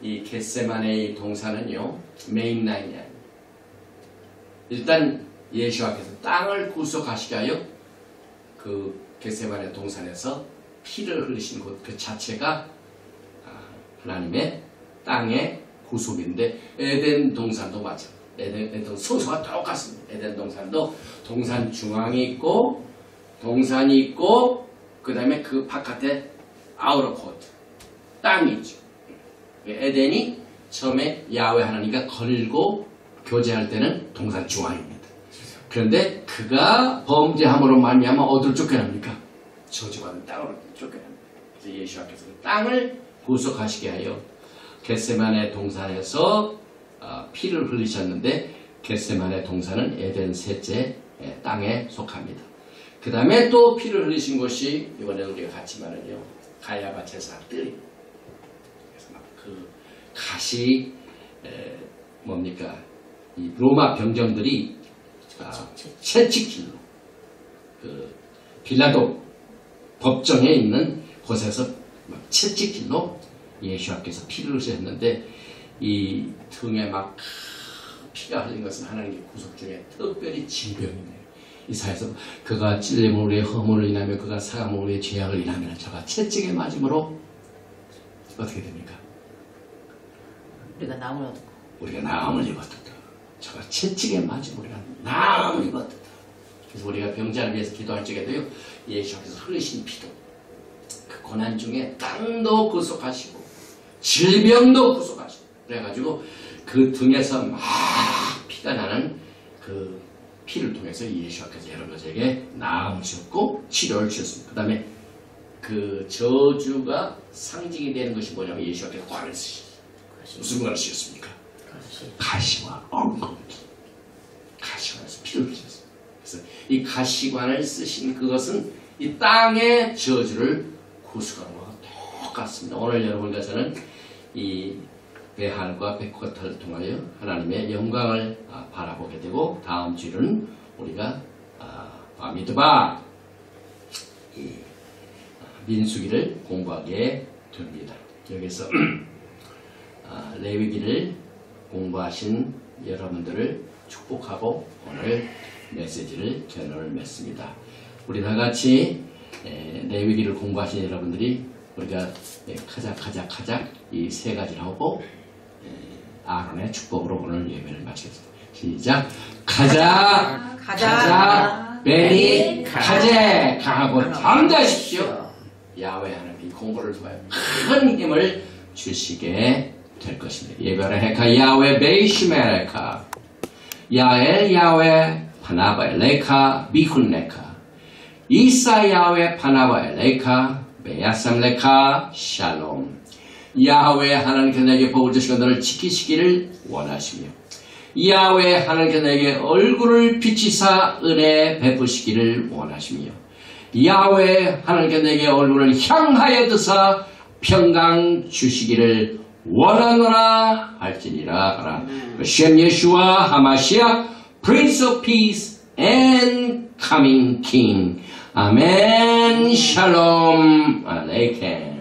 이 겟세마네의 동사는요, 메인 라인이 아니에요. 일단 예수와께서 땅을 구속하시게 하여 그 겟세마네 동산에서 피를 흘리신 곳 그 자체가 하나님의 땅의 구속인데, 에덴 동산도 마찬가지. 에덴 소수가 똑같습니다. 에덴 동산도 동산 중앙이 있고 동산이 있고 그 다음에 그 바깥에 아우터 코트 땅이 있죠. 에덴이 처음에 야훼 하나님과 걸고 교제할 때는 동산 중앙입니다. 그런데 그가 범죄함으로 말미암아 어디로 쫓겨납니까? 저주받은 땅으로 쫓겨납니다. 그래서 예수께서 그 땅을 구속하시게 하여 겟세마네 동산에서 피를 흘리셨는데, 겟세마네 동산은 에덴 셋째 땅에 속합니다. 그 다음에 또 피를 흘리신 곳이 이번에 우리가 같이 말하죠, 가야바 제사 뜰. 그래서 막 그 가시 뭡니까, 이 로마 병정들이 채찍질로 그 빌라도 법정에 있는 곳에서 막 채찍질로 예수께서 피를 흘리셨는데, 이 등에 막 피가 흘린 것은 하나님의 구속 중에 특별히 질병이네요. 이사에서 그가 찔림으로 우리의 허물을 인하며 그가 사함으로 우리의 죄악을 인하며 저가 채찍에 맞음으로 어떻게 됩니까? 우리가 나음을 얻고, 우리가 나음을 입었다. 저가 채찍에 맞음으로 우리가 나음을 입었다. 그래서 우리가 병자를 위해서 기도할 적에도요, 예수께서 흘리신 피도 그 고난 중에 땅도 구속하시고 질병도 구속하시고 그래가지고 그 등에서 막 피가 나는 그 피를 통해서 예수께서 여러분에게 나음을 주셨고 치료를 주셨습니다. 그 다음에 그 저주가 상징이 되는 것이 뭐냐면, 예수께서 관을 쓰셨어요. 무슨 관을 쓰셨습니까? 가시와 엉겅, 가시관에서 피를 흘리셨어요. 그래서 이 가시관을 쓰신 그것은 이 땅의 저주를 구속하는 것과 똑같습니다. 오늘 여러분께서는 이 베할과 베코타를 통하여 하나님의 영광을 바라보게 되고, 다음 주는 우리가 바미드바 이 민수기를 공부하게 됩니다. 여기서 레위기를 공부하신 여러분들을 축복하고 오늘 메시지를 결론을 맺습니다. 우리 다 같이 레위기를 공부하신 여러분들이 우리가 카작 이 세 가지를 하고 아론의 축복으로 오늘 예배를 마치겠습니다. 시작. 가자 베리 가제 가하고 잠자십시오. 야훼 하나님이 공부를 통하여 큰 힘을 주시게 될 것입니다. 예배를 해카 야훼 베이시메레카 야엘 야훼 파나바에 레카 미훈 레카 이사 야훼 파나바에 레카 베야삼 레카 샬롬. 야훼 하나님께서 내게 복을 주시고 너를 지키시기를 원하시며, 야훼 하나님께서 내게 얼굴을 비치사 은혜 베푸시기를 원하시며, 야훼 하나님께서 내게 얼굴을 향하여 드사 평강 주시기를 원하노라 할지니라. 셴 예슈아 하마시아 Prince of Peace and Coming King. 아멘. 샬롬 알레이케.